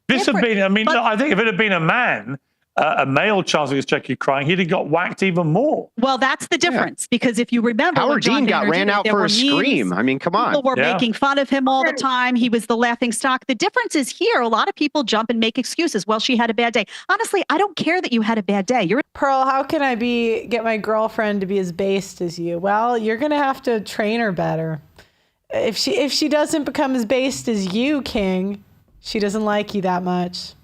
This had been, I think if it had been a man, a male Charles Exchequer crying, he'd have got whacked even more. Well, that's the difference, because if you remember, Howard Dean got ran out for a scream. I mean, come on. People were making fun of him all the time. He was the laughing stock. The difference is here, a lot of people jump and make excuses. Well, she had a bad day. Honestly, I don't care that you had a bad day. Pearl, how can I get my girlfriend to be as based as you? Well, you're going to have to train her better. If she doesn't become as based as you, King, she doesn't like you that much.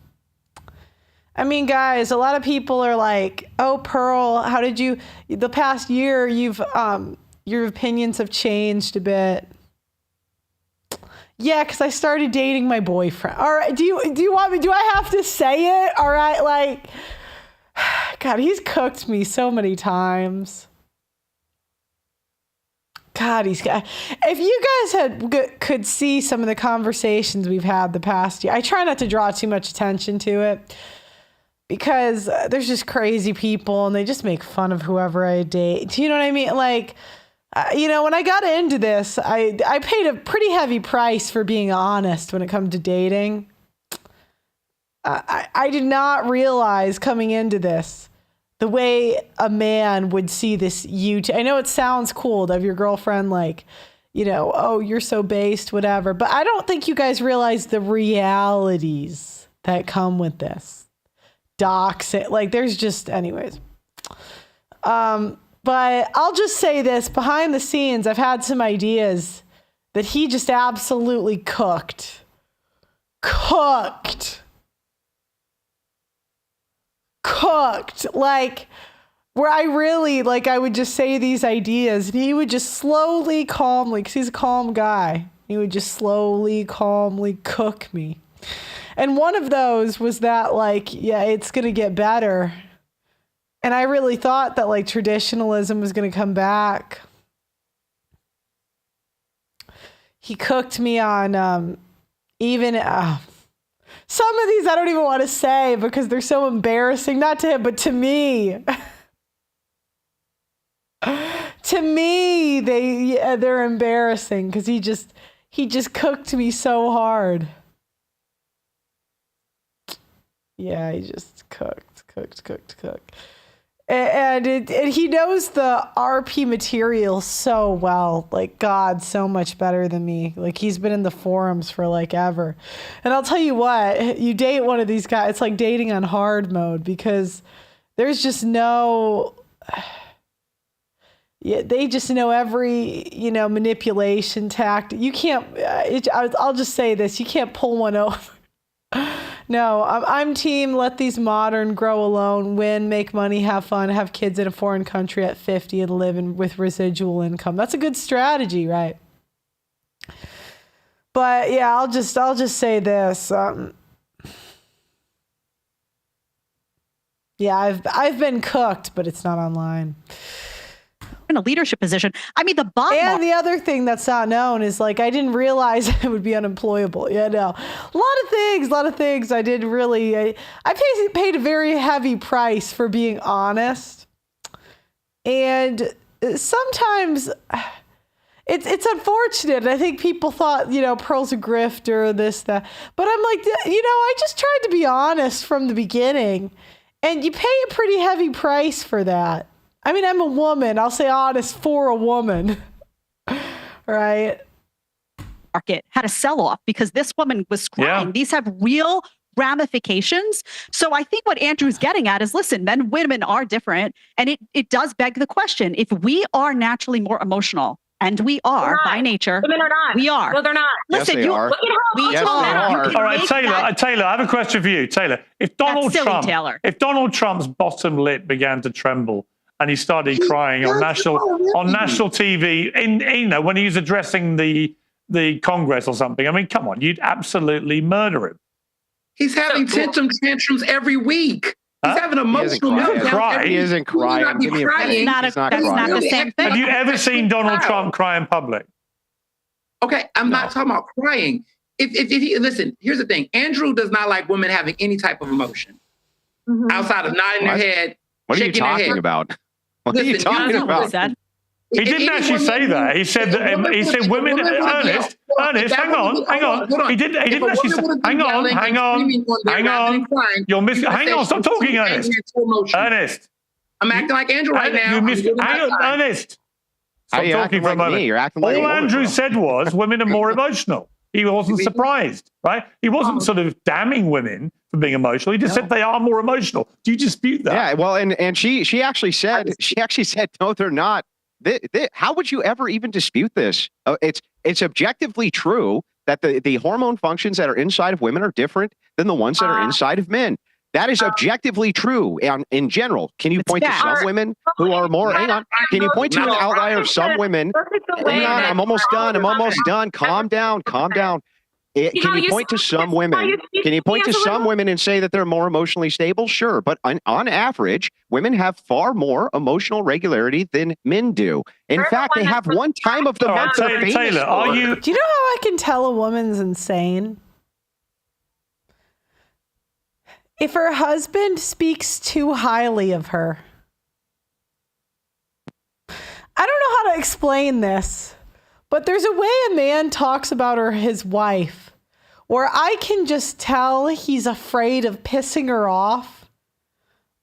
I mean, guys, a lot of people are like, "Oh, Pearl, how did you? The past year, your opinions have changed a bit." Yeah, because I started dating my boyfriend. All right, do you want me? Do I have to say it? All right, like, God, he's cooked me so many times. God, if you guys could see some of the conversations we've had the past year, I try not to draw too much attention to it. Because there's just crazy people and they just make fun of whoever I date. Do you know what I mean? Like, when I got into this, I paid a pretty heavy price for being honest when it comes to dating. I did not realize coming into this the way a man would see this YouTube. I know it sounds cool to have your girlfriend like, oh, you're so based, whatever. But I don't think you guys realize the realities that come with this. Docs it, like there's just anyways. But I'll just say this, behind the scenes, I've had some ideas that he just absolutely cooked. Like, where I really, like, I would just say these ideas and he would just slowly, calmly, because he's a calm guy, he would just slowly, calmly cook me. And one of those was that, like, yeah, it's going to get better. And I really thought that, like, traditionalism was going to come back. He cooked me on some of these I don't even want to say because they're so embarrassing. Not to him, but to me. To me, they're embarrassing because he just cooked me so hard. Yeah, he just cooked. And he knows the RP material so well, like God, so much better than me. Like he's been in the forums for like ever. And I'll tell you what, you date one of these guys, it's like dating on hard mode because there's just no, they just know every, manipulation tactic. You can't, I'll just say this, you can't pull one over. No, I'm team let these modern grow alone, win, make money, have fun, have kids in a foreign country at 50 and live with residual income. That's a good strategy, right? But yeah, I'll just say this. Yeah, I've been cooked, but it's not online. In a leadership position. I mean, the the other thing that's not known is like I didn't realize I would be unemployable. Yeah, no, a lot of things I didn't really. I paid a very heavy price for being honest, and sometimes it's unfortunate. I think people thought Pearl's a grifter, this that, but I'm like I just tried to be honest from the beginning, and you pay a pretty heavy price for that. I mean, I'm a woman. I'll say honest for a woman. Right? Market had a sell-off because this woman was crying. Yeah. These have real ramifications. So I think what Andrew's getting at is, listen, men and women are different. And it does beg the question, if we are naturally more emotional, and we are by nature. Women are not. We are. No, they're not. Listen, Yes, they are. Look at how we Yes, are. they are. All right, Taylor, I have a question for you. Taylor, if Donald silly, Trump, Taylor. if Donald Trump's bottom lip began to tremble and he started crying on national TV, when he was addressing the Congress or something, I mean, come on, you'd absolutely murder him. He's having tantrums every week. He's having emotional meltdowns. He isn't crying. Give me a break. He's not that's crying. not the same thing. Have you ever seen Donald Trump cry in public? Okay, I'm not talking about crying. If he listen, here's the thing. Andrew does not like women having any type of emotion outside of nodding their head. What are you shaking their talking head. about? What are you talking about? He didn't actually say that. He said that. He said women. Ernest, hang on. He didn't actually say. Hang on. You're missing. Hang on. Stop talking, Ernest. Ernest. I'm acting like Andrew right now. Hang on, Ernest. Stop talking for a moment. You're acting like all Andrew said was women are more emotional. He wasn't surprised, right? He wasn't sort of damning women for being emotional. He just said they are more emotional. Do you dispute that? Yeah. Well, and she actually said no, they're not. How would you ever even dispute this? It's objectively true that the hormone functions that are inside of women are different than the ones that are inside of men. That is objectively true in general. Can you point to some women who are more? Hang on. Can you point to an outlier of some women? Hang on. I'm almost done. Calm down. Can you point to some women? Can you point to some women and say that they're more emotionally stable? Sure, but on average, women have far more emotional regularity than men do. In fact, they have one time of the month. Taylor, are you? Do you know how I can tell a woman's insane? If her husband speaks too highly of her. I don't know how to explain this, but there's a way a man talks about his wife where I can just tell he's afraid of pissing her off.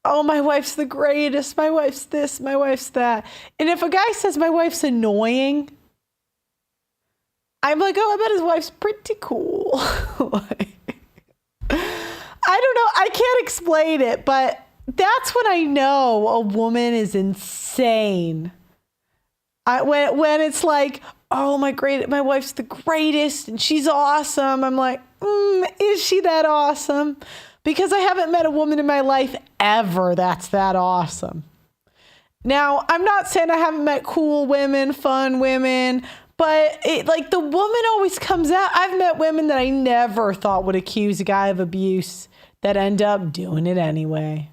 Oh, my wife's the greatest. My wife's this. My wife's that. And if a guy says my wife's annoying, I'm like, oh, I bet his wife's pretty cool. I don't know. I can't explain it, but that's when I know a woman is insane. When it's like, oh, my wife's the greatest and she's awesome. I'm like, is she that awesome? Because I haven't met a woman in my life ever that's that awesome. Now, I'm not saying I haven't met cool women, fun women, but the woman always comes out. I've met women that I never thought would accuse a guy of abuse that end up doing it anyway.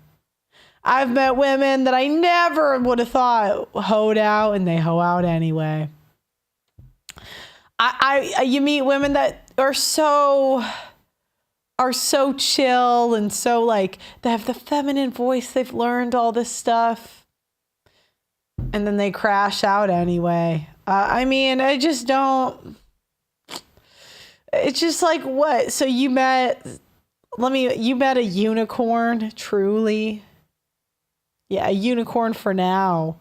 I've met women that I never would have thought hoed out, and they hoe out anyway. You meet women that are so chill and so they have the feminine voice. They've learned all this stuff, and then they crash out anyway. I just don't. It's just like, what? So you met a unicorn, truly? Yeah, a unicorn for now.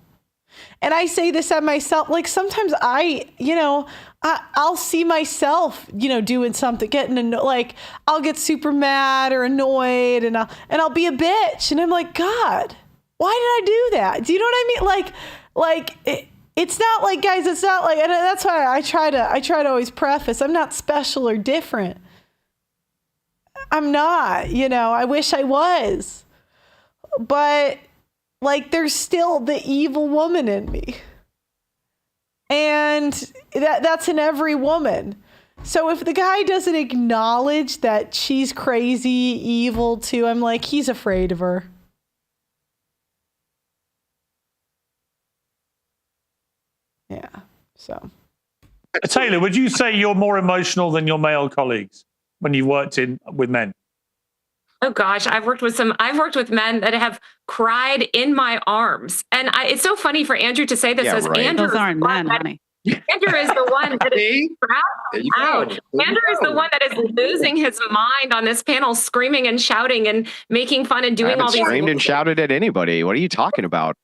And I say this at myself, sometimes I'll see myself, doing something, I'll get super mad or annoyed and I'll be a bitch. And I'm like, God, why did I do that? Do you know what I mean? It's not like, guys, it's not like, and that's why I try to always preface, I'm not special or different. I'm not, I wish I was. But there's still the evil woman in me. And that's in every woman. So if the guy doesn't acknowledge that she's crazy, evil too, I'm like, he's afraid of her. Yeah. So Taylor, would you say you're more emotional than your male colleagues when you worked with men? Oh gosh, I've worked with men that have cried in my arms, and it's so funny for Andrew to say this. Yeah, as right. Andrew, Those aren't men, honey. Andrew is the one that is out. Andrew is the one that is losing his mind on this panel, screaming and shouting and making fun and I doing haven't all these. screamed and shouted at anybody. What are you talking about?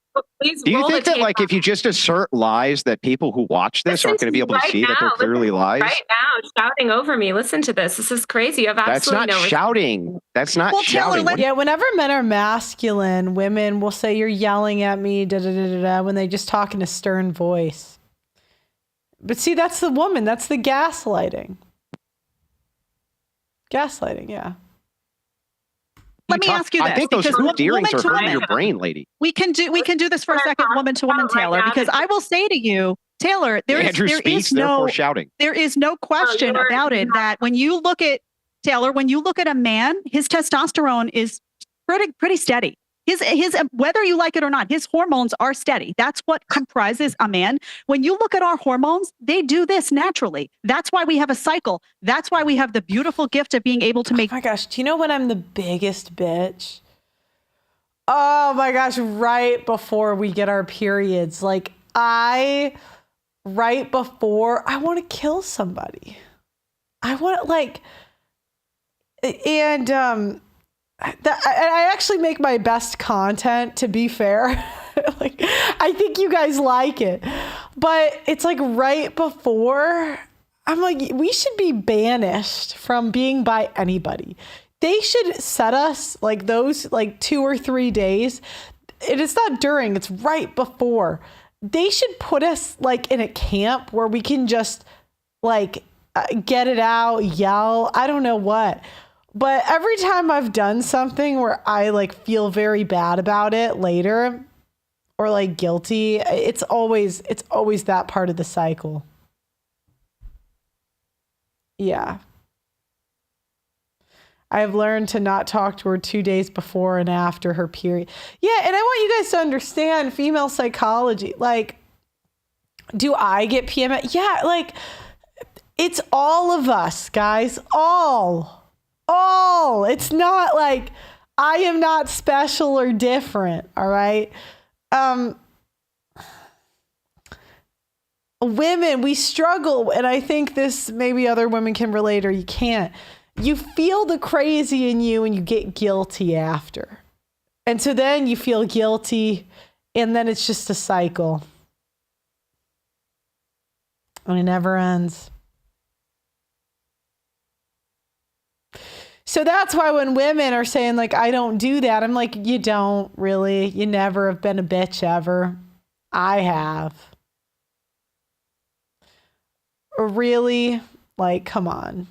Please Do you roll think the that, tape like, if you just assert lies, that people who watch this aren't going to be able to see that they're clearly lies? Right now, shouting over me. Listen to this. This is crazy. You have That's absolutely not no shouting. That's not shouting. Yeah, whenever men are masculine, women will say, "You're yelling at me," da da da da da, when they just talk in a stern voice. But see, that's the woman. That's the gaslighting. Gaslighting, yeah. Let me ask you this. I think those earrings are hurting your brain, lady. We can do this for a second, woman to woman, Taylor, because I will say to you, Taylor, there is no question about it that when you look at Taylor, when you look at a man, his testosterone is pretty steady. His whether you like it or not, his hormones are steady. That's what comprises a man. When you look at our hormones, they do this naturally. That's why we have a cycle. That's why we have the beautiful gift of being able to make. Oh my gosh, do you know when I'm the biggest bitch? Oh my gosh, right before we get our periods. Like right before, I want to kill somebody. I want I actually make my best content, to be fair. Like, I think you guys like it, but it's like right before, I'm like, we should be banished from being by anybody. They should set us like those 2 or 3 days. It is not during, it's right before. They should put us like in a camp where we can just like get it out, yell, I don't know what. But every time I've done something where I like feel very bad about it later or like guilty, it's always that part of the cycle. Yeah. I've learned to not talk to her 2 days before and after her period. Yeah, and I want you guys to understand female psychology. Like, do I get PMS? Yeah, like it's all of us, guys. All. It's not like I am not special or different, all right? Women, we struggle, and I think this maybe other women can relate or you can't. You feel the crazy in you and you get guilty after. And so then you feel guilty, and then it's just a cycle. And it never ends. So that's why when women are saying, like, I don't do that, I'm like, you don't really. You never have been a bitch ever. I have. Really? Like, come on.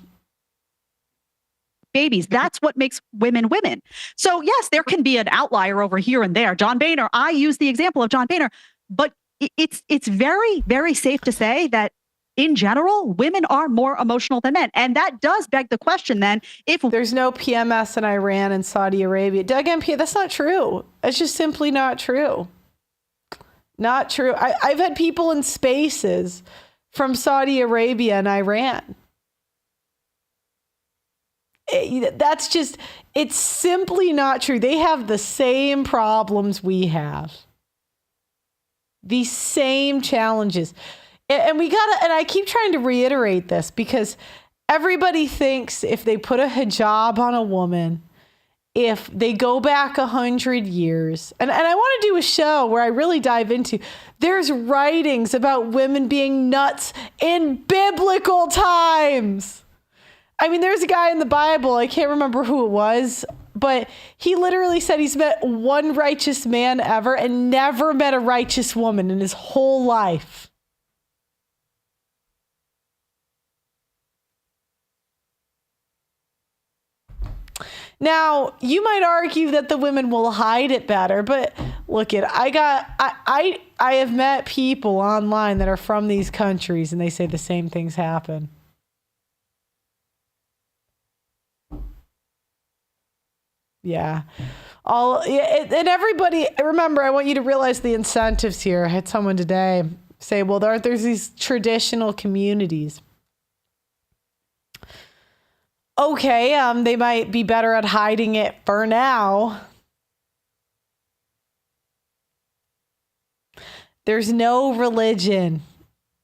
Babies. That's what makes women women. So yes, there can be an outlier over here and there. John Boehner, I use the example of John Boehner, but it's very, very safe to say that in general, women are more emotional than men. And that does beg the question then, if there's no PMS in Iran and Saudi Arabia. Doug MP, that's not true. It's just simply not true. Not true. I've had people in spaces from Saudi Arabia and Iran. It's simply not true. They have the same problems we have. The same challenges. And I keep trying to reiterate this because everybody thinks if they put a hijab on a woman, if they go back 100 years, and I want to do a show where I really dive into, there's writings about women being nuts in biblical times. I mean, there's a guy in the Bible, I can't remember who it was, but he literally said he's met one righteous man ever and never met a righteous woman in his whole life. Now, you might argue that the women will hide it better, but look I have met people online that are from these countries and they say the same things happen. Yeah. And everybody, remember, I want you to realize the incentives here. I had someone today say, well, there's these traditional communities. Okay, they might be better at hiding it for now. There's no religion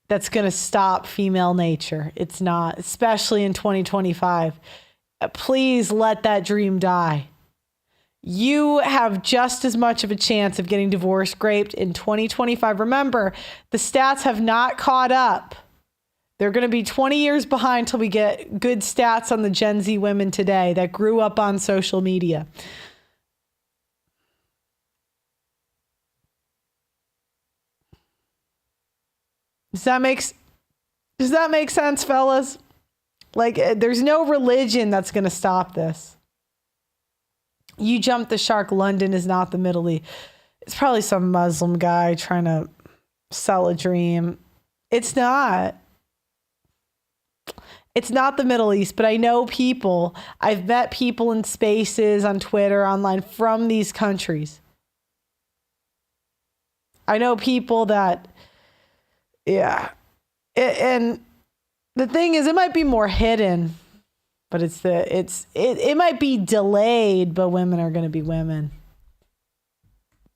that's going to stop female nature. It's not, especially in 2025. Please let that dream die. You have just as much of a chance of getting divorced, raped in 2025. Remember, the stats have not caught up. They're going to be 20 years behind till we get good stats on the Gen Z women today that grew up on social media. Does that make sense, fellas? Like, there's no religion that's going to stop this. You jumped the shark. London is not the Middle East. It's probably some Muslim guy trying to sell a dream. It's not. It's not the Middle East, but I know people. I've met people in spaces on Twitter, online from these countries. I know people that, yeah. And the thing is, it might be more hidden, but it might be delayed, but women are going to be women.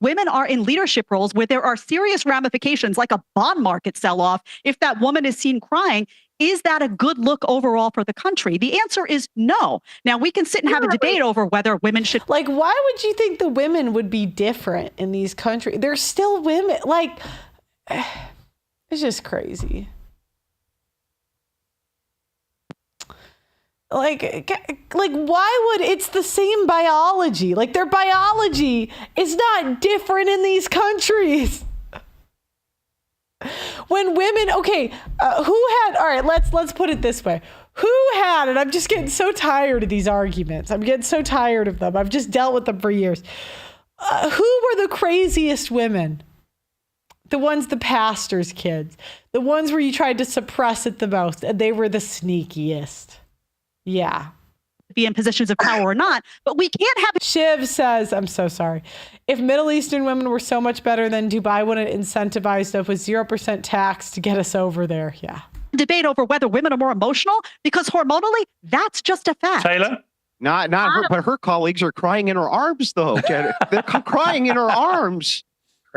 Women are in leadership roles where there are serious ramifications, like a bond market sell-off. If that woman is seen crying, is that a good look overall for the country? The answer is no. Now, we can sit and have a debate over whether women should... Like, why would you think the women would be different in these countries? They're still women. Like, it's just crazy. Like, why would, it's the same biology. Like, their biology is not different in these countries. When women, okay, who had, all right, let's put it this way. Who had, and I'm just getting so tired of these arguments. I'm getting so tired of them. I've just dealt with them for years. Who were the craziest women? The ones, the pastor's kids. The ones where you tried to suppress it the most, and they were the sneakiest. Yeah. Be in positions of power or not, but we can't have... Shiv says, I'm so sorry. If Middle Eastern women were so much better, then Dubai wouldn't incentivize them with 0% tax to get us over there. Yeah. Debate over whether women are more emotional, because hormonally, that's just a fact. Taylor? Not her, but her colleagues are crying in her arms, though. They're crying in her arms.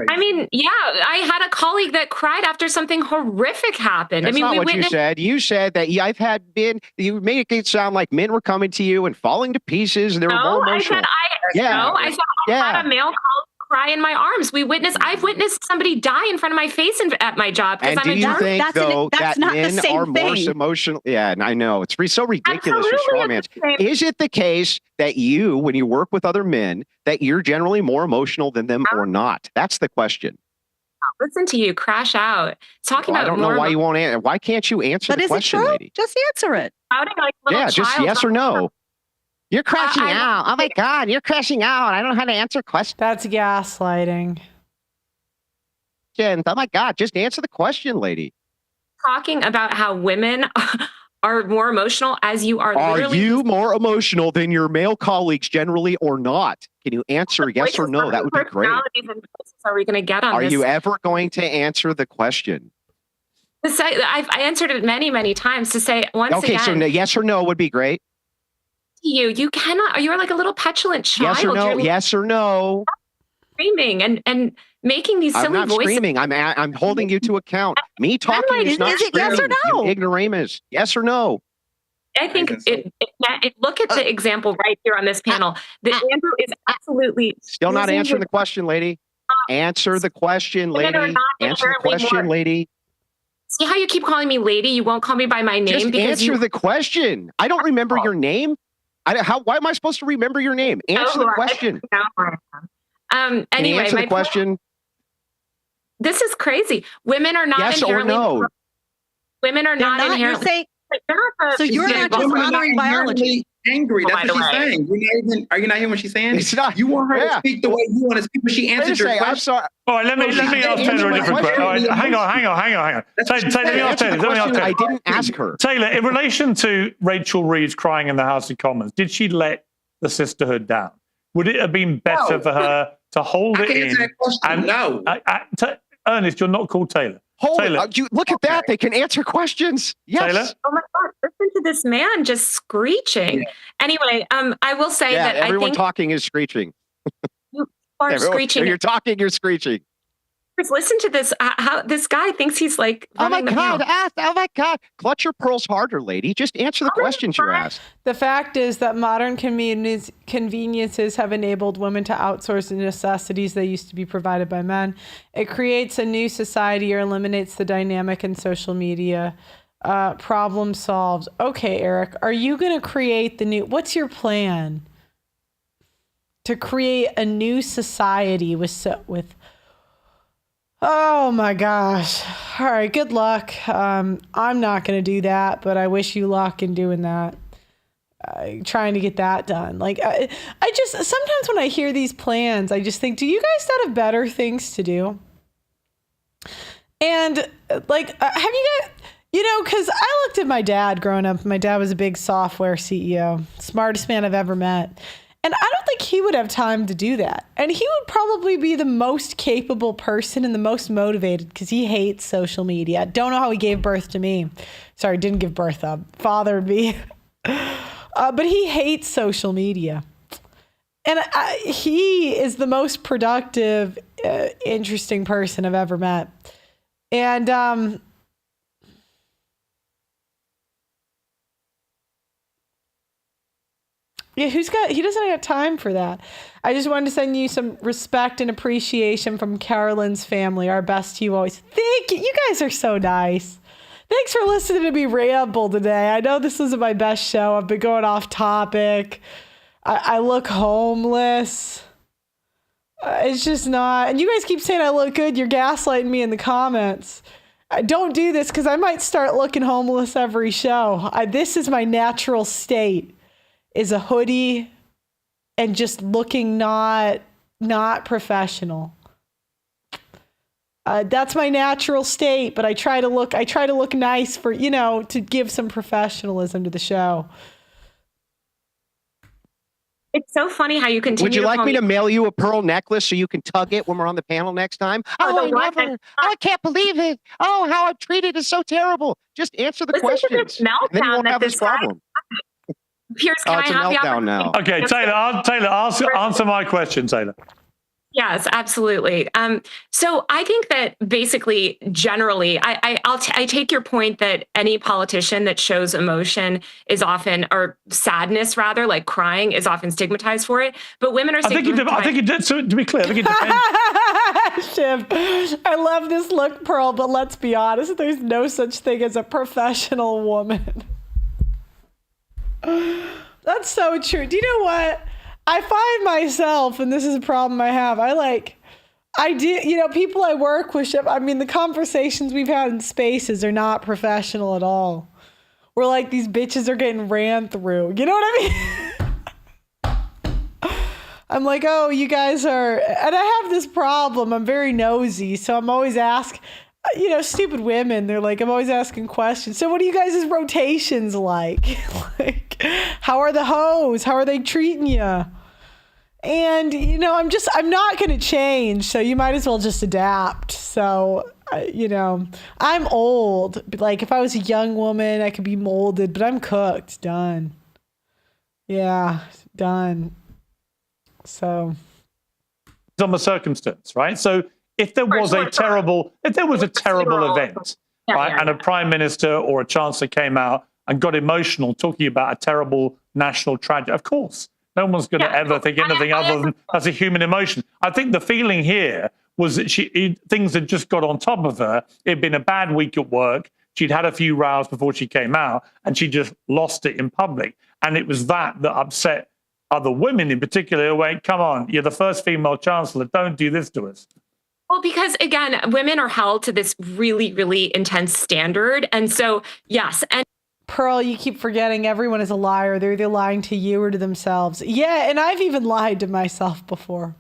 I mean, yeah, I had a colleague that cried after something horrific happened. That's I mean, not what you said. You said that you made it sound like men were coming to you and falling to pieces. And they were more emotional. I had a male colleague cry in my arms. I've witnessed somebody die in front of my face at my job. And do you think, though, that men are more emotional? Yeah, and I know. It's so ridiculous for straw man. Is it the case that you, when you work with other men, that you're generally more emotional than them or not? That's the question. Listen to you crash out. Talking about I don't know why you won't answer. Why can't you answer the question, lady? Just answer it. Just yes or no. You're crashing out. Oh my God, you're crashing out. I don't know how to answer questions. That's gaslighting. Oh my God, just answer the question, lady. Talking about how women are more emotional as you are. Are you more emotional than your male colleagues generally or not? Can you answer yes or no? That would be great. Are we going to get on Are this? you ever going to answer the question? I answered it many, many times to say once again. Okay, so yes or no would be great. You cannot. You're like a little petulant child. Yes or no? Yes or no? Screaming and making these silly voices. I'm not screaming. I'm holding you to account. Me talking is not screaming. Yes or no? You ignoramus. Yes or no? I think look at the example right here on this panel. That Andrew is absolutely still not answering the question, lady. Answer the question, lady. Answer the question, lady. See how you keep calling me lady? You won't call me by my name. Just answer the question. I don't remember your name. Why am I supposed to remember your name? Answer the question. Anyway, Can you answer the question. This is crazy. Women are not yes inherently. Yes or no? Women are not inherently. So you're not just honoring biology. Angry. That's what she's saying. Are you not hearing what she's saying? It's not. You want her to speak the way you want to speak, but she answered your question. I'm sorry. All right, let me ask Taylor a different question. All right, hang on. Taylor, let me ask Taylor. I didn't ask her. Taylor, in relation to Rachel Reeves crying in the House of Commons, did she let the sisterhood down? Would it have been better for her to hold it in? No. Ernest, you're not called Taylor. Look at that. They can answer questions. Yes. Taylor? Oh my God. Listen to this man just screeching. Yeah. Anyway, I will say that everyone I think talking is screeching. you are screeching. You're talking, you're screeching. Listen to this. How this guy thinks he's like. Oh my God! Panel. Oh my God! Clutch your pearls harder, lady. Just answer the questions you're asked. The fact is that modern conveniences have enabled women to outsource the necessities that used to be provided by men. It creates a new society or eliminates the dynamic in social media. Problem solved. Okay, Eric, are you going to create the new? What's your plan to create a new society with? Oh my gosh. All right, good luck. I'm not going to do that, but I wish you luck in doing that. Trying to get that done. Like, I just, sometimes when I hear these plans, I just think, do you guys not have better things to do? And like, have you guys, because I looked at my dad growing up. My dad was a big software CEO, smartest man I've ever met. And I don't think he would have time to do that. And he would probably be the most capable person and the most motivated because he hates social media. Don't know how he gave birth to me. Sorry, didn't give birth, fathered me. But he hates social media. And he is the most productive, interesting person I've ever met. And yeah, he doesn't have time for that. I just wanted to send you some respect and appreciation from Carolyn's family. Our best to you always. Thank you. You guys are so nice. Thanks for listening to me ramble today. I know this isn't my best show. I've been going off topic. I look homeless. It's just not. And you guys keep saying I look good. You're gaslighting me in the comments. I don't do this because I might start looking homeless every show. This is my natural state. Is a hoodie and just looking not professional. That's my natural state, but I try to look nice for, to give some professionalism to the show. It's so funny how you continue. Would you like me to mail you a pearl necklace so you can tug it when we're on the panel next time? I can't believe it. Oh, how I'm treated is so terrible. Just answer the questions. Meltdown then you won't have this this guy- problem. Piers, can I it's a have the meltdown now. Okay, Taylor, answer my question, Taylor. Yes, absolutely. So I think that basically, generally, I take your point that any politician that shows emotion is often, or sadness rather, like crying, is often stigmatized for it. But women are. I think it did. So to be clear, I think it depends. Shiv, I love this look, Pearl, but let's be honest, there's no such thing as a professional woman. That's so true. Do you know what? I find myself, and this is a problem I have, people I work with, the conversations we've had in spaces are not professional at all. We're like, these bitches are getting ran through. You know what I mean? I'm like, oh, you guys are, and I have this problem. I'm very nosy, so I'm always asking, stupid women, they're like, I'm always asking questions. So what are you guys' rotations like? Like, how are the hoes? How are they treating you? And, I'm not going to change. So you might as well just adapt. So, I'm old. Like, if I was a young woman, I could be molded, but I'm cooked. Done. Yeah, done. So. It's on the circumstance, right? So, if there was a terrible event, right, and a prime minister or a chancellor came out and got emotional talking about a terrible national tragedy, of course, no one's going to ever think anything other than that's a human emotion. I think the feeling here was that things had just got on top of her. It had been a bad week at work. She'd had a few rows before she came out, and she just lost it in public. And it was that upset other women in particular who went, come on, you're the first female chancellor. Don't do this to us. Well, because again, women are held to this really, really intense standard. And so, yes. And Pearl, you keep forgetting everyone is a liar. They're either lying to you or to themselves. Yeah, and I've even lied to myself before.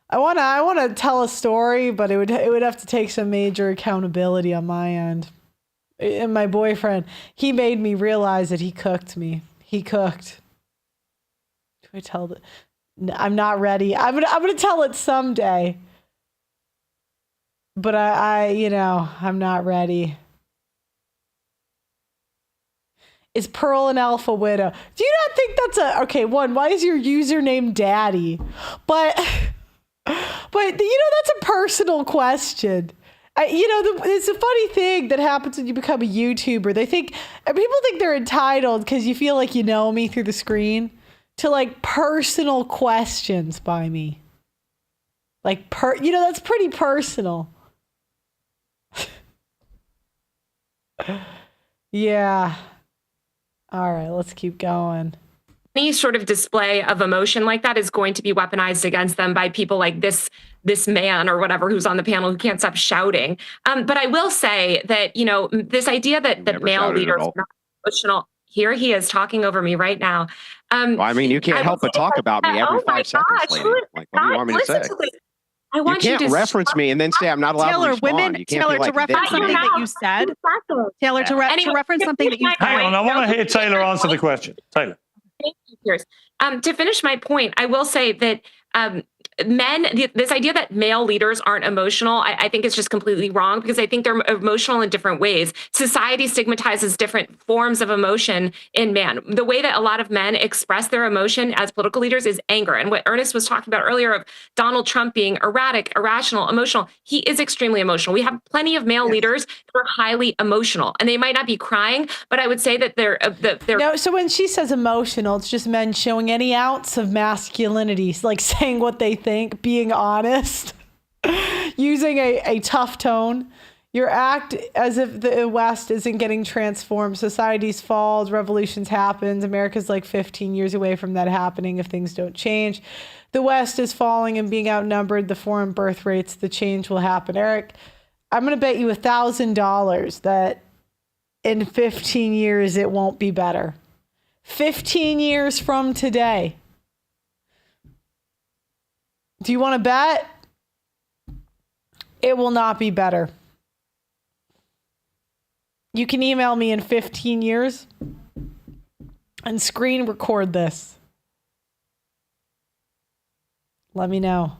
I wanna tell a story, but it would have to take some major accountability on my end. And my boyfriend, he made me realize that he cooked me. He cooked. Do I tell it? No, I'm not ready. I'm gonna tell it someday. But I'm not ready. Is Pearl an alpha widow? Do you not think that's okay, one, why is your username Daddy? But But, that's a personal question. It's a funny thing that happens when you become a YouTuber. People think they're entitled because you feel like you know me through the screen to like personal questions by me. Like, that's pretty personal. Yeah. All right, let's keep going. Any sort of display of emotion like that is going to be weaponized against them by people like this man or whatever who's on the panel who can't stop shouting. But I will say that, this idea that male leaders are not emotional, here he is talking over me right now. Well, I mean, you can't help but talk about me every 5 seconds, lady. Like, what do you want me to say? I want you can't reference me and then say I'm not allowed to respond. Taylor, to reference something that you said. Taylor, to reference something that you said. Hang on, I want to hear Taylor answer the question. Taylor. Thank you, Piers. To finish my point, I will say that this idea that male leaders aren't emotional, I think it's just completely wrong because I think they're emotional in different ways. Society stigmatizes different forms of emotion in man. The way that a lot of men express their emotion as political leaders is anger. And what Ernest was talking about earlier of Donald Trump being erratic, irrational, emotional, he is extremely emotional. We have plenty of male leaders who are highly emotional, and they might not be crying, but I would say that they're No, so when she says emotional, it's just men showing any ounce of masculinity, like saying what they think, being honest, using a tough tone. Your act as if the West isn't getting transformed. Societies falls, revolutions happens. America's like 15 years away from that happening if things don't change. The West is falling and being outnumbered. The foreign birth rates, the change will happen. Eric, I'm going to bet you $1,000 that in 15 years it won't be better. 15 years from today. Do you want to bet? It will not be better. You can email me in 15 years and screen record this. Let me know.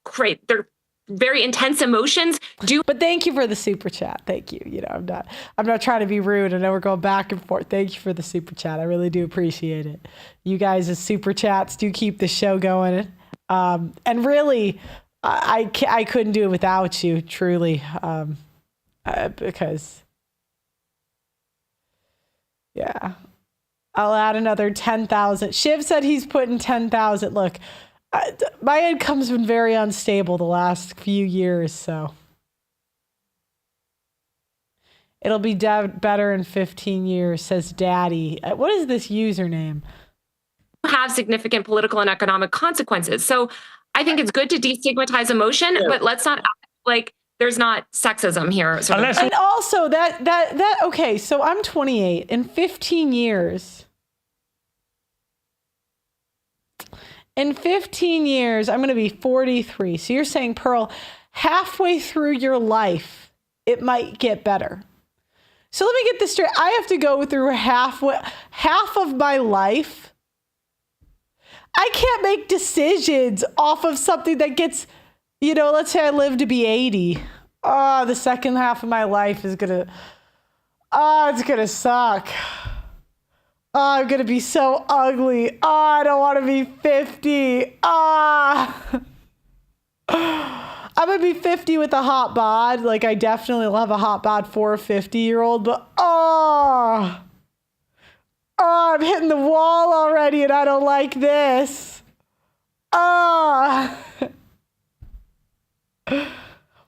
Great. They're very intense emotions. But thank you for the super chat. Thank you. I'm not trying to be rude. I know we're going back and forth. Thank you for the super chat. I really do appreciate it. You guys' super chats do keep the show going. And really, I couldn't do it without you, truly. Because, yeah. I'll add another 10,000. Shiv said he's putting 10,000. Look, my income's been very unstable the last few years, so it'll be better in 15 years, says Daddy. What is this username? Have significant political and economic consequences. So I think it's good to destigmatize emotion, but let's not act like there's not sexism here. And also okay, so I'm 28. In 15 years, I'm going to be 43. So you're saying, Pearl, halfway through your life, it might get better. So let me get this straight. I have to go through half of my life. I can't make decisions off of something that gets, let's say I live to be 80. Oh, the second half of my life is it's going to suck. Oh, I'm going to be so ugly. Oh, I don't want to be 50. I'm going to be 50 with a hot bod. Like, I definitely will have a hot bod for a 50-year-old. But, I'm hitting the wall already, and I don't like this.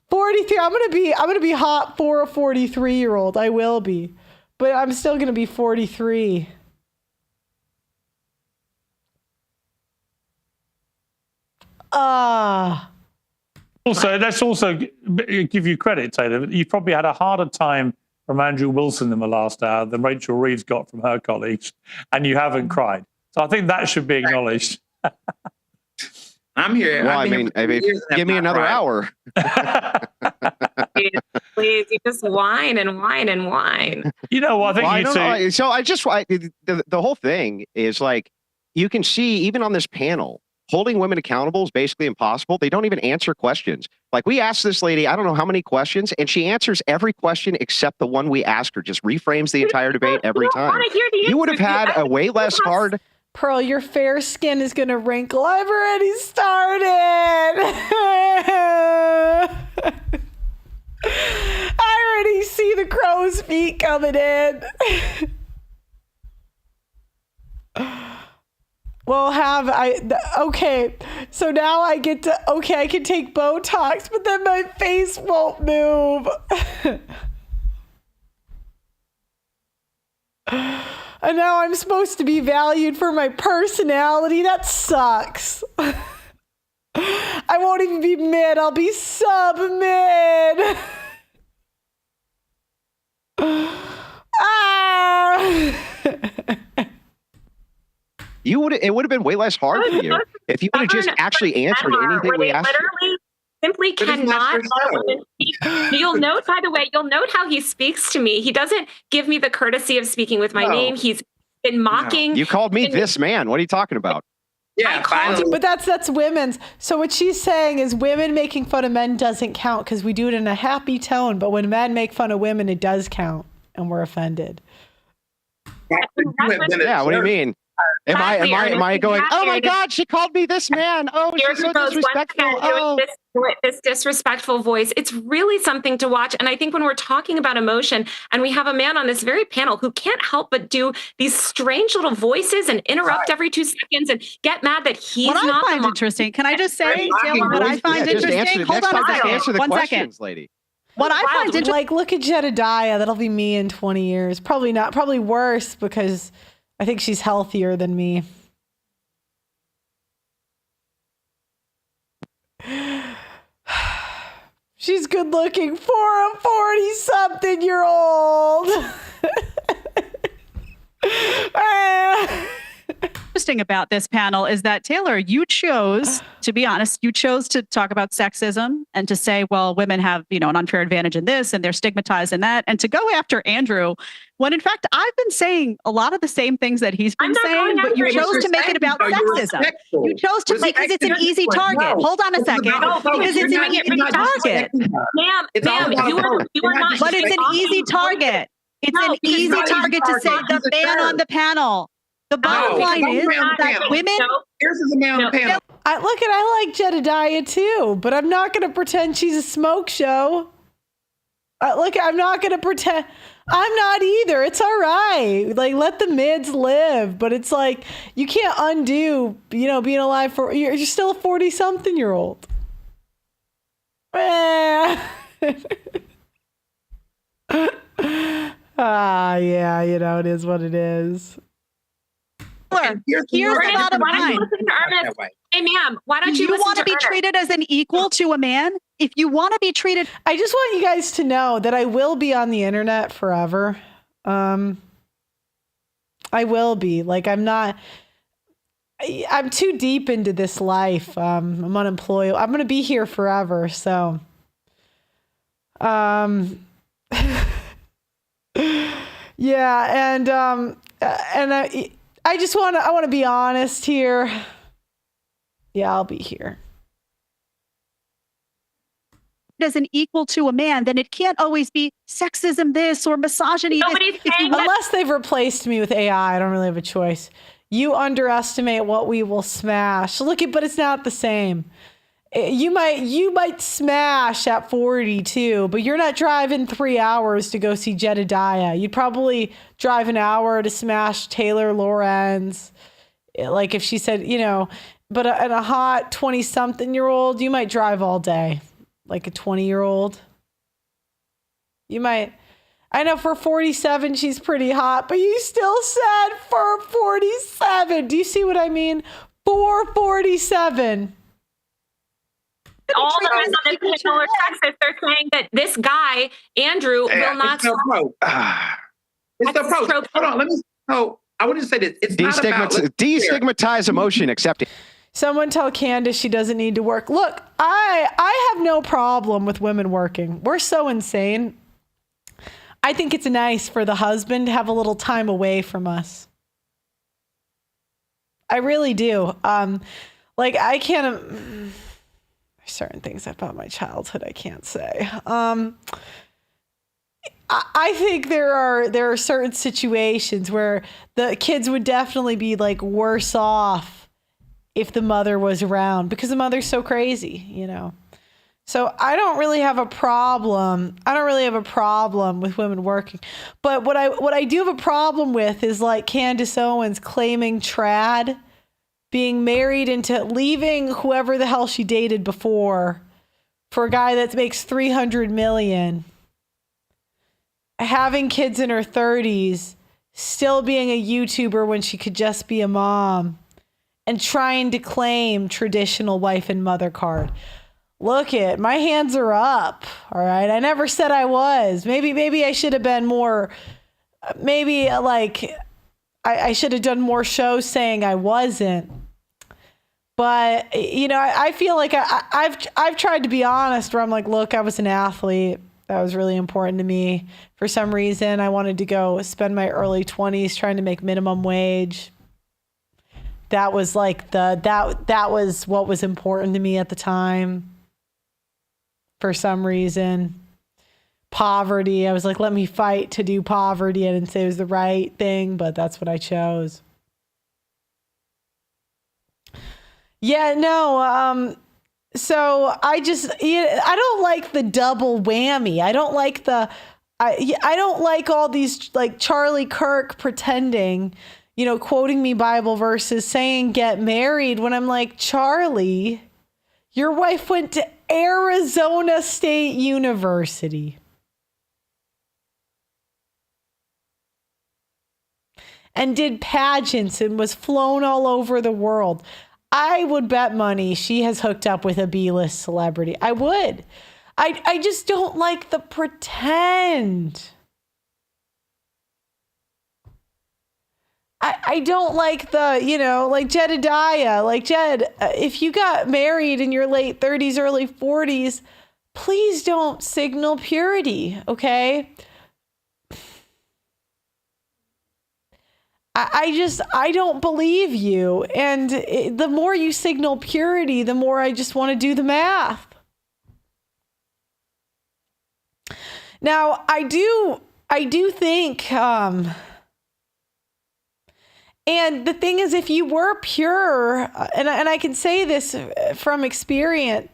43. I'm going to be hot for a 43-year-old. I will be. But I'm still going to be 43. Also, let's also give you credit, Taylor. You probably had a harder time from Andrew Wilson in the last hour than Rachel Reeves got from her colleagues, and you haven't cried. So I think that should be acknowledged. I'm here. Well, give me another hour. Please, you just whine and whine and whine. You know what? I think So the whole thing is like, you can see even on this panel, holding women accountable is basically impossible. They don't even answer questions. Like, we asked this lady, I don't know how many questions, and she answers every question except the one we asked her, just reframes the entire debate every time. You would have had a way less hard Pearl, your fair skin is going to wrinkle. I've already started. I already see the crow's feet coming in. Well, okay, so now I get to, I can take Botox, but then my face won't move. And now I'm supposed to be valued for my personality. That sucks. I won't even be mid. I'll be sub-mid. It would have been way less hard for you if you would have just actually answered anything we asked you. Simply cannot let women speak. You'll note, by the way, how he speaks to me. He doesn't give me the courtesy of speaking with my name. He's been mocking. You called me this man. What are you talking about? Yeah, but that's women's. So what she's saying is women making fun of men doesn't count because we do it in a happy tone. But when men make fun of women, it does count, and we're offended. Yeah, what do you mean? Am I going, oh my God, she called me this man. Oh, she's so disrespectful. This disrespectful voice. It's really something to watch. And I think when we're talking about emotion and we have a man on this very panel who can't help but do these strange little voices and interrupt every 2 seconds and get mad that he's not. What I find interesting, can I just say, Taylor, what I find interesting? Hold on a second. Answer the 1 questions, second. lady. What I find interesting. Like, look at Jedediah. That'll be me in 20 years. Probably not. Probably worse because I think she's healthier than me. She's good looking for a 40-something-year-old. Interesting about this panel is that, Taylor, you chose, to be honest, you chose to talk about sexism and to say, well, women have, an unfair advantage in this and they're stigmatized in that, and to go after Andrew, when in fact I've been saying a lot of the same things that he's been saying, but you chose to make it about sexism. You chose to, because it's an easy target. Hold on a second. Because it's an easy target. Ma'am, you are not. But it's an easy target. It's an easy target to say the man on the panel. The bottom line is that women. Here's the man on the panel. I like Jedediah too, but I'm not going to pretend she's a smoke show. I'm not going to pretend. I'm not either. It's all right. Like, let the mids live. But it's like, you can't undo, being alive for, you're still a 40-something-year-old. Yeah, it is what it is. Here's the bottom line. Hey, ma'am, why don't you want to be treated as an equal to a man? If you want to be treated, I just want you guys to know that I will be on the internet forever. I will be. Like, I'm too deep into this life. I'm unemployed. I'm going to be here forever. So, yeah, and I just want to be honest here. Yeah, I'll be here. As an equal to a man, then it can't always be sexism this or misogyny this. Unless they've replaced me with AI, I don't really have a choice. You underestimate what we will smash. But it's not the same. You might smash at 40 too, but you're not driving 3 hours to go see Jedediah. You'd probably drive an hour to smash Taylor Lorenz. Like if she said, but a hot 20-something-year-old, you might drive all day. Like a 20-year-old. You might. I know for 47, she's pretty hot, but you still said for 47. Do you see what I mean? For 47. All the rest of the panel are sexist. They're saying that this guy, Andrew, will not. It's the approach. Hold on. Let me. So I want to say this. It's not about destigmatize emotion, accepting. Someone tell Candace she doesn't need to work. Look, I have no problem with women working. We're so insane. I think it's nice for the husband to have a little time away from us. I really do. I can't. There's certain things about my childhood I can't say. I think there are certain situations where the kids would definitely be like worse off if the mother was around, because the mother's so crazy, you know. So I don't really have a problem. I don't really have a problem with women working. But what I do have a problem with is like Candace Owens claiming trad, being married into leaving whoever the hell she dated before for a guy that makes $300 million, having kids in her 30s, still being a YouTuber when she could just be a mom, and trying to claim traditional wife and mother card. Look it, my hands are up. All right. I never said I was. Maybe I should have been more, maybe like I should have done more shows saying I wasn't. But, you know, I feel like I've tried to be honest, where I'm like, look, I was an athlete. That was really important to me. For some reason, I wanted to go spend my early 20s trying to make minimum wage. That was like that was what was important to me at the time. For some reason, poverty. I was like, let me fight to do poverty. I didn't say it was the right thing, but that's what I chose. Yeah, no. So I don't like the double whammy. I don't like I don't like all these, like Charlie Kirk pretending, you know, quoting me Bible verses, saying get married, when I'm like, Charlie, your wife went to Arizona State University. And did pageants and was flown all over the world. I would bet money she has hooked up with a B-list celebrity. I would. I just don't like the pretend. I don't like the, you know, like Jedediah, like Jed, if you got married in your late 30s, early 40s, please don't signal purity, okay? I don't believe you. And the more you signal purity, the more I just want to do the math. Now, I do think, and the thing is, if you were pure, and I can say this from experience,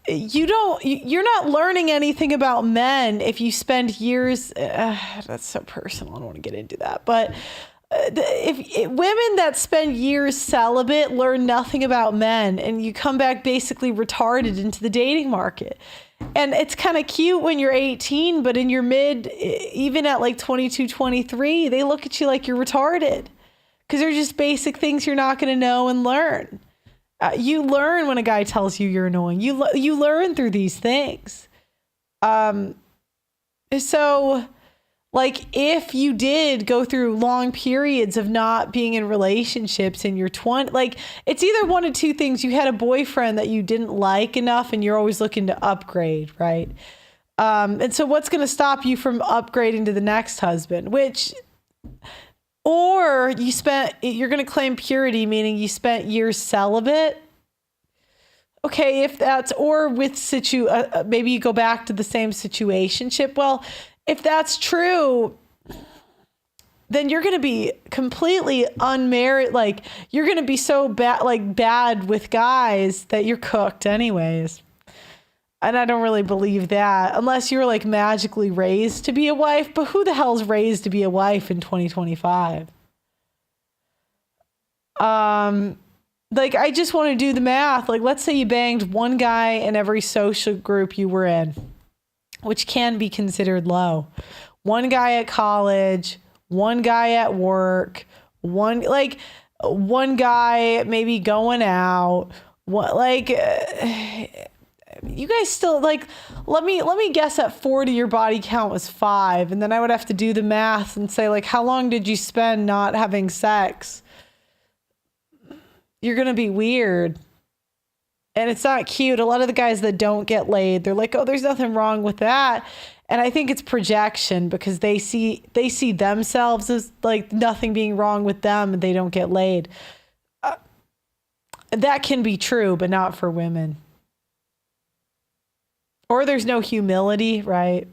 you're not learning anything about men if you spend years, that's so personal, I don't want to get into that, but if women that spend years celibate learn nothing about men, and you come back basically retarded into the dating market. And it's kind of cute when you're 18, but in your even at like 22, 23, they look at you like you're retarded, because they're just basic things you're not going to know and learn. You learn when a guy tells you you're annoying. You learn through these things. So, like, if you did go through long periods of not being in relationships in your 20s, like, it's either one of two things. You had a boyfriend that you didn't like enough and you're always looking to upgrade, right? And so what's going to stop you from upgrading to the next husband? Or you're going to claim purity, meaning you spent years celibate. Okay, if that's, or with maybe you go back to the same situationship. Well, if that's true, then you're going to be completely unmarried. Like, you're going to be so bad with guys that you're cooked anyways. And I don't really believe that, unless you're like magically raised to be a wife. But who the hell's raised to be a wife in 2025? Like, I just want to do the math. Like, let's say you banged one guy in every social group you were in, which can be considered low. One guy at college, one guy at work, one guy maybe going out. You guys still, like, let me guess, at 40 your body count was 5, and then I would have to do the math and say, like, how long did you spend not having sex? You're gonna be weird. And it's not cute. A lot of the guys that don't get laid, they're like, oh, there's nothing wrong with that. And I think it's projection, because they see themselves as like nothing being wrong with them, and they don't get laid. That can be true, but not for women. Or there's no humility, right?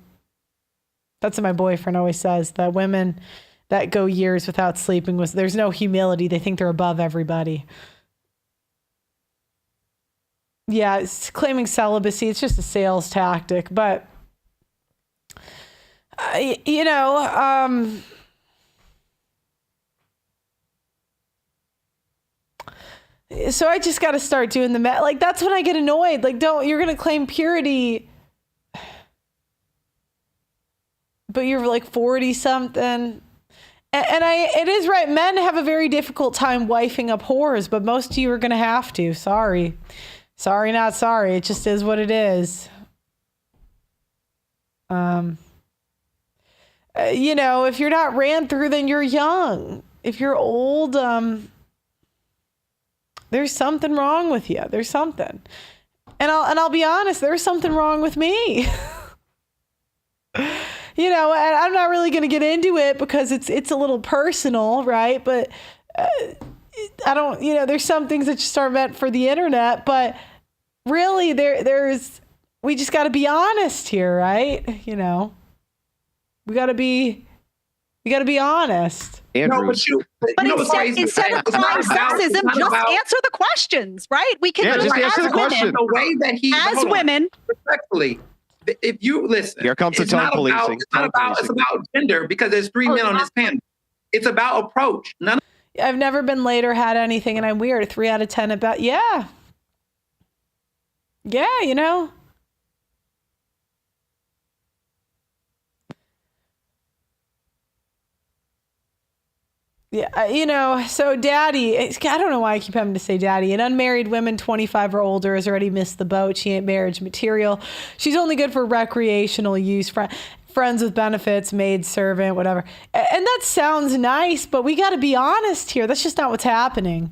That's what my boyfriend always says, that women that go years without sleeping there's no humility. They think they're above everybody. Yeah, it's claiming celibacy. It's just a sales tactic. But, you know, so I just got to start doing like, that's when I get annoyed. Like, you're going to claim purity, but you're like 40 something. It is right. Men have a very difficult time wifing up whores, but most of you are going to have to. Sorry, not sorry. It just is what it is. You know, if you're not ran through, then you're young. If you're old, there's something wrong with you. There's something. And I'll be honest, there's something wrong with me. You know, and I'm not really going to get into it because it's a little personal, right? But I don't, you know, there's some things that just aren't meant for the internet, but really we just got to be honest here, right? You know, we got to be honest. No, but instead of crying sexism, just answer the questions, right? We can just answer the question. The way that he, as women, respectfully, if you listen, here comes the tone policing. It's about gender because there's 3 men on this panel. It's about approach. I've never been late or had anything, and I'm weird. 3 out of 10 about yeah, you know. Yeah, you know, so daddy, I don't know why I keep having to say daddy. An unmarried woman 25 or older has already missed the boat. She ain't marriage material. She's only good for recreational use, friends with benefits, maid, servant, whatever. And that sounds nice, but we got to be honest here. That's just not what's happening.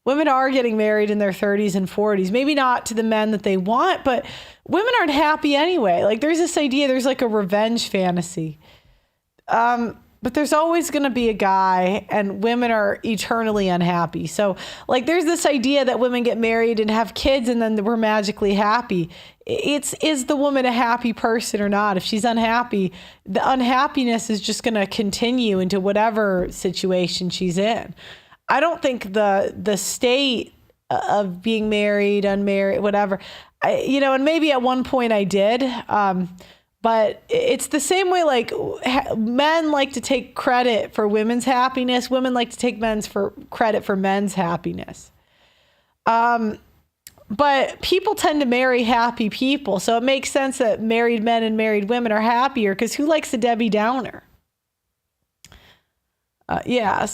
Women are getting married in their 30s and 40s. Maybe not to the men that they want, but women aren't happy anyway. Like there's this idea, there's like a revenge fantasy. But there's always going to be a guy, and women are eternally unhappy. So, like, there's this idea that women get married and have kids, and then we're magically happy. Is the woman a happy person or not? If she's unhappy, the unhappiness is just going to continue into whatever situation she's in. I don't think the state of being married, unmarried, whatever, you know, and maybe at one point I did. But it's the same way, like men like to take credit for women's happiness. Women like to take credit for men's happiness. But people tend to marry happy people. So it makes sense that married men and married women are happier because who likes a Debbie Downer? Yeah.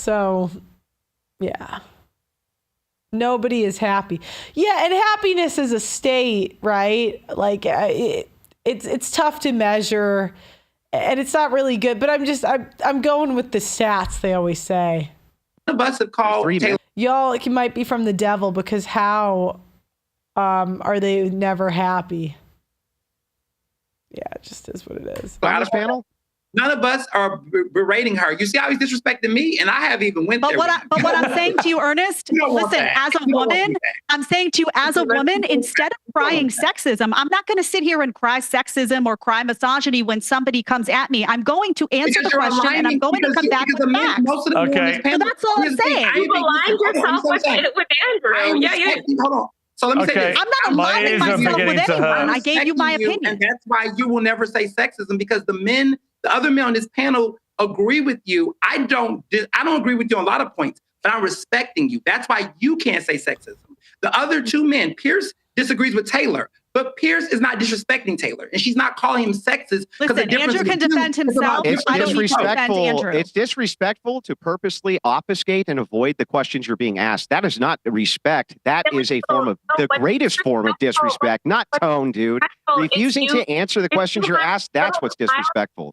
Nobody is happy. Yeah. And happiness is a state, right? Like it's tough to measure and it's not really good, but I'm going with the stats they always say. The bus have called y'all, it might be from the devil because how are they never happy? Yeah, it just is what it is. On this panel? None of us are berating her. You see how he's disrespecting me? And I have even went there. But what I'm saying to you, Ernest, listen, as a woman, I'm saying to you as a woman, instead of crying sexism, I'm not going to sit here and cry sexism or cry misogyny when somebody comes at me. I'm going to answer the question and I'm going to come back with facts. Okay. So that's all I'm saying. You aligned yourself with Andrew. Yeah. Hold on. So let me say this. I'm not aligning myself with anyone. I gave you my opinion. And that's why you will never say sexism because the other men on this panel agree with you. I don't agree with you on a lot of points, but I'm respecting you. That's why you can't say sexism. The other 2 men, Piers disagrees with Taylor, but Piers is not disrespecting Taylor, and she's not calling him sexist. Listen, Andrew can defend himself. It's disrespectful. It's disrespectful to purposely obfuscate and avoid the questions you're being asked. That is not respect. That is a form of the greatest form of disrespect, not tone, dude. Refusing to answer the questions you're asked, that's what's disrespectful.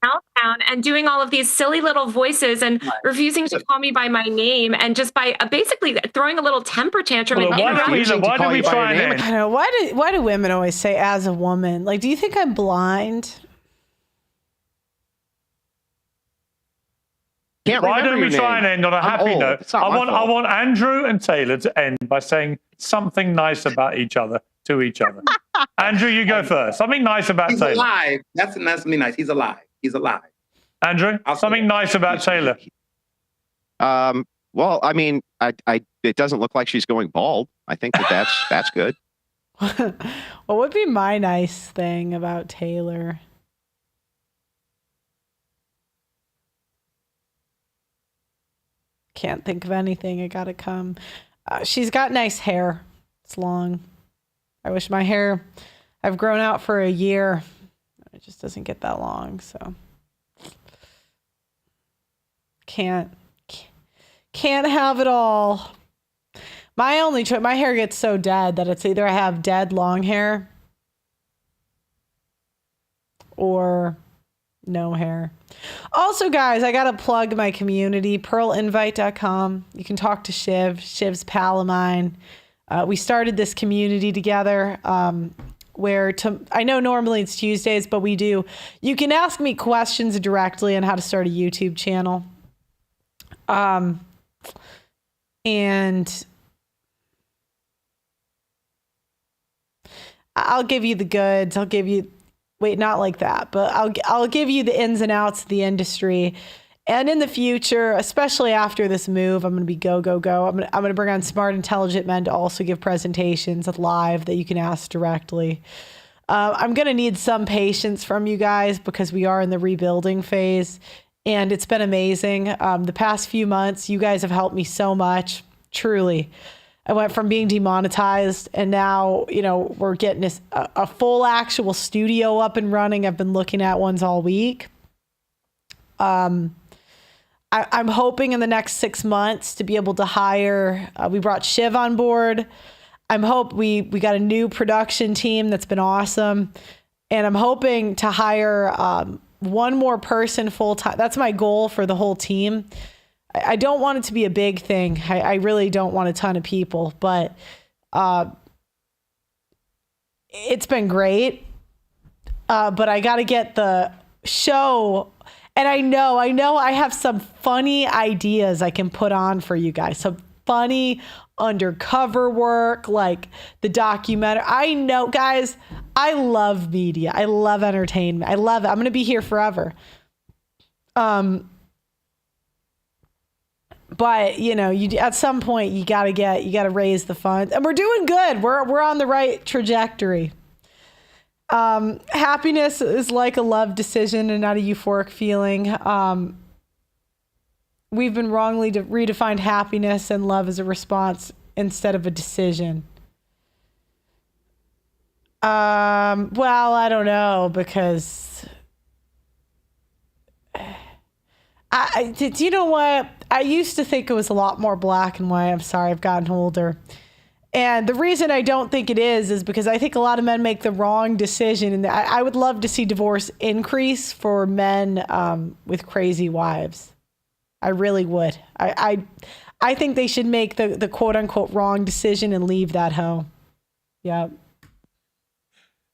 And doing all of these silly little voices and refusing to call me by my name and just by basically throwing a little temper tantrum and interrupting. Why do we try and I don't know. Why do women always say as a woman? Like, do you think I'm blind? Why don't we try and end on a happy note? I want Andrew and Taylor to end by saying something nice about each other to each other. Andrew, you go first. Something nice about He's Taylor. Alive. That's something nice. He's alive. Andrew, something nice about Taylor. Well, I mean, it doesn't look like she's going bald. I think that's good. What would be my nice thing about Taylor? Can't think of anything. I gotta come. She's got nice hair. It's long. I wish my hair, I've grown out for a year. It just doesn't get that long, so. Can't have it all. My only choice, my hair gets so dead that it's either I have dead long hair or no hair. Also, guys, I got to plug my community, pearlinvite.com. You can talk to Shiv. Shiv's pal of mine. We started this community together where I know normally it's Tuesdays, but you can ask me questions directly on how to start a YouTube channel. And I'll give you the goods. Not like that, but I'll give you the ins and outs of the industry. And in the future, especially after this move, I'm going to be go. I'm going to bring on smart, intelligent men to also give presentations live that you can ask directly. I'm going to need some patience from you guys because we are in the rebuilding phase. And it's been amazing. The past few months, you guys have helped me so much. Truly. I went from being demonetized and now, we're getting a full actual studio up and running. I've been looking at ones all week. I'm hoping in the next 6 months to be able to hire, we brought Shiv on board. We got a new production team that's been awesome. And I'm hoping to hire one more person full time. That's my goal for the whole team. I don't want it to be a big thing. I really don't want a ton of people, but it's been great. But I got to get the show. And I know I have some funny ideas I can put on for you guys. Some funny undercover work, like the documentary. I know, guys, I love media. I love entertainment. I love it. I'm going to be here forever. But at some point you got to raise the funds, and we're doing good. We're on the right trajectory. Happiness is like a love decision and not a euphoric feeling. We've been wrongly redefined happiness and love as a response instead of a decision. Well, I don't know, because you know what? I used to think it was a lot more black and white. I'm sorry, I've gotten older. And the reason I don't think it is because I think a lot of men make the wrong decision. And I would love to see divorce increase for men with crazy wives. I really would. I think they should make the quote unquote wrong decision and leave that home. Yeah.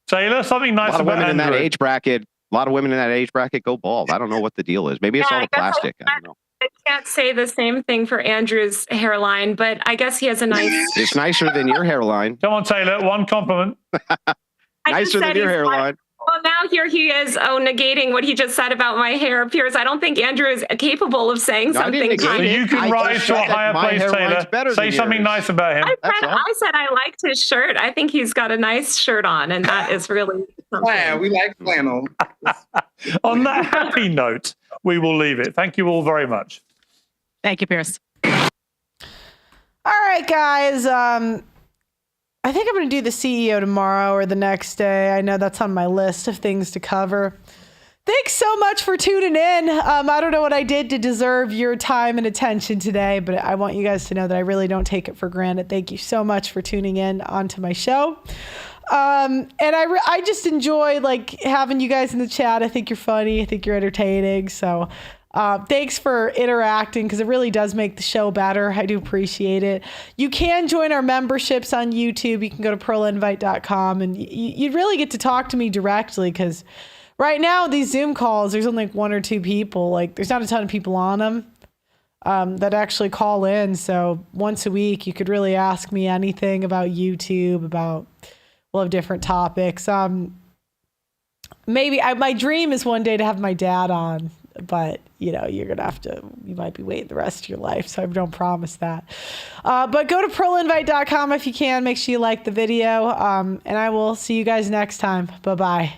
Taylor, something nice about women Andrew. in that age bracket. A lot of women in that age bracket go bald. I don't know what the deal is. Maybe it's all the plastic. I don't know. I can't say the same thing for Andrew's hairline, but I guess he has a nice. It's nicer than your hairline. Come on, Taylor. One compliment. Nicer than your hairline. Well, now here he is, negating what he just said about my hair. Piers, I don't think Andrew is capable of saying something. So you can rise to a higher place, Taylor. Say something nice about him. I said I liked his shirt. I think he's got a nice shirt on, and that is really something. Yeah, we like flannel. On that happy note, we will leave it. Thank you all very much. Thank you, Piers. All right, guys. I think I'm going to do the CEO tomorrow or the next day. I know that's on my list of things to cover. Thanks so much for tuning in. I don't know what I did to deserve your time and attention today, but I want you guys to know that I really don't take it for granted. Thank you so much for tuning in onto my show. And I just enjoy having you guys in the chat. I think you're funny. I think you're entertaining. So thanks for interacting, because it really does make the show better. I do appreciate it. You can join our memberships on YouTube. You can go to pearlinvite.com, and you really get to talk to me directly, because right now these Zoom calls, there's only 1 or 2 people. There's not a ton of people on them that actually call in. So once a week, you could really ask me anything about YouTube, we'll have different topics. Maybe my dream is one day to have my dad on. but you might be waiting the rest of your life. So I don't promise that. But go to pearlinvite.com if you can. Make sure you like the video. And I will see you guys next time. Bye-bye.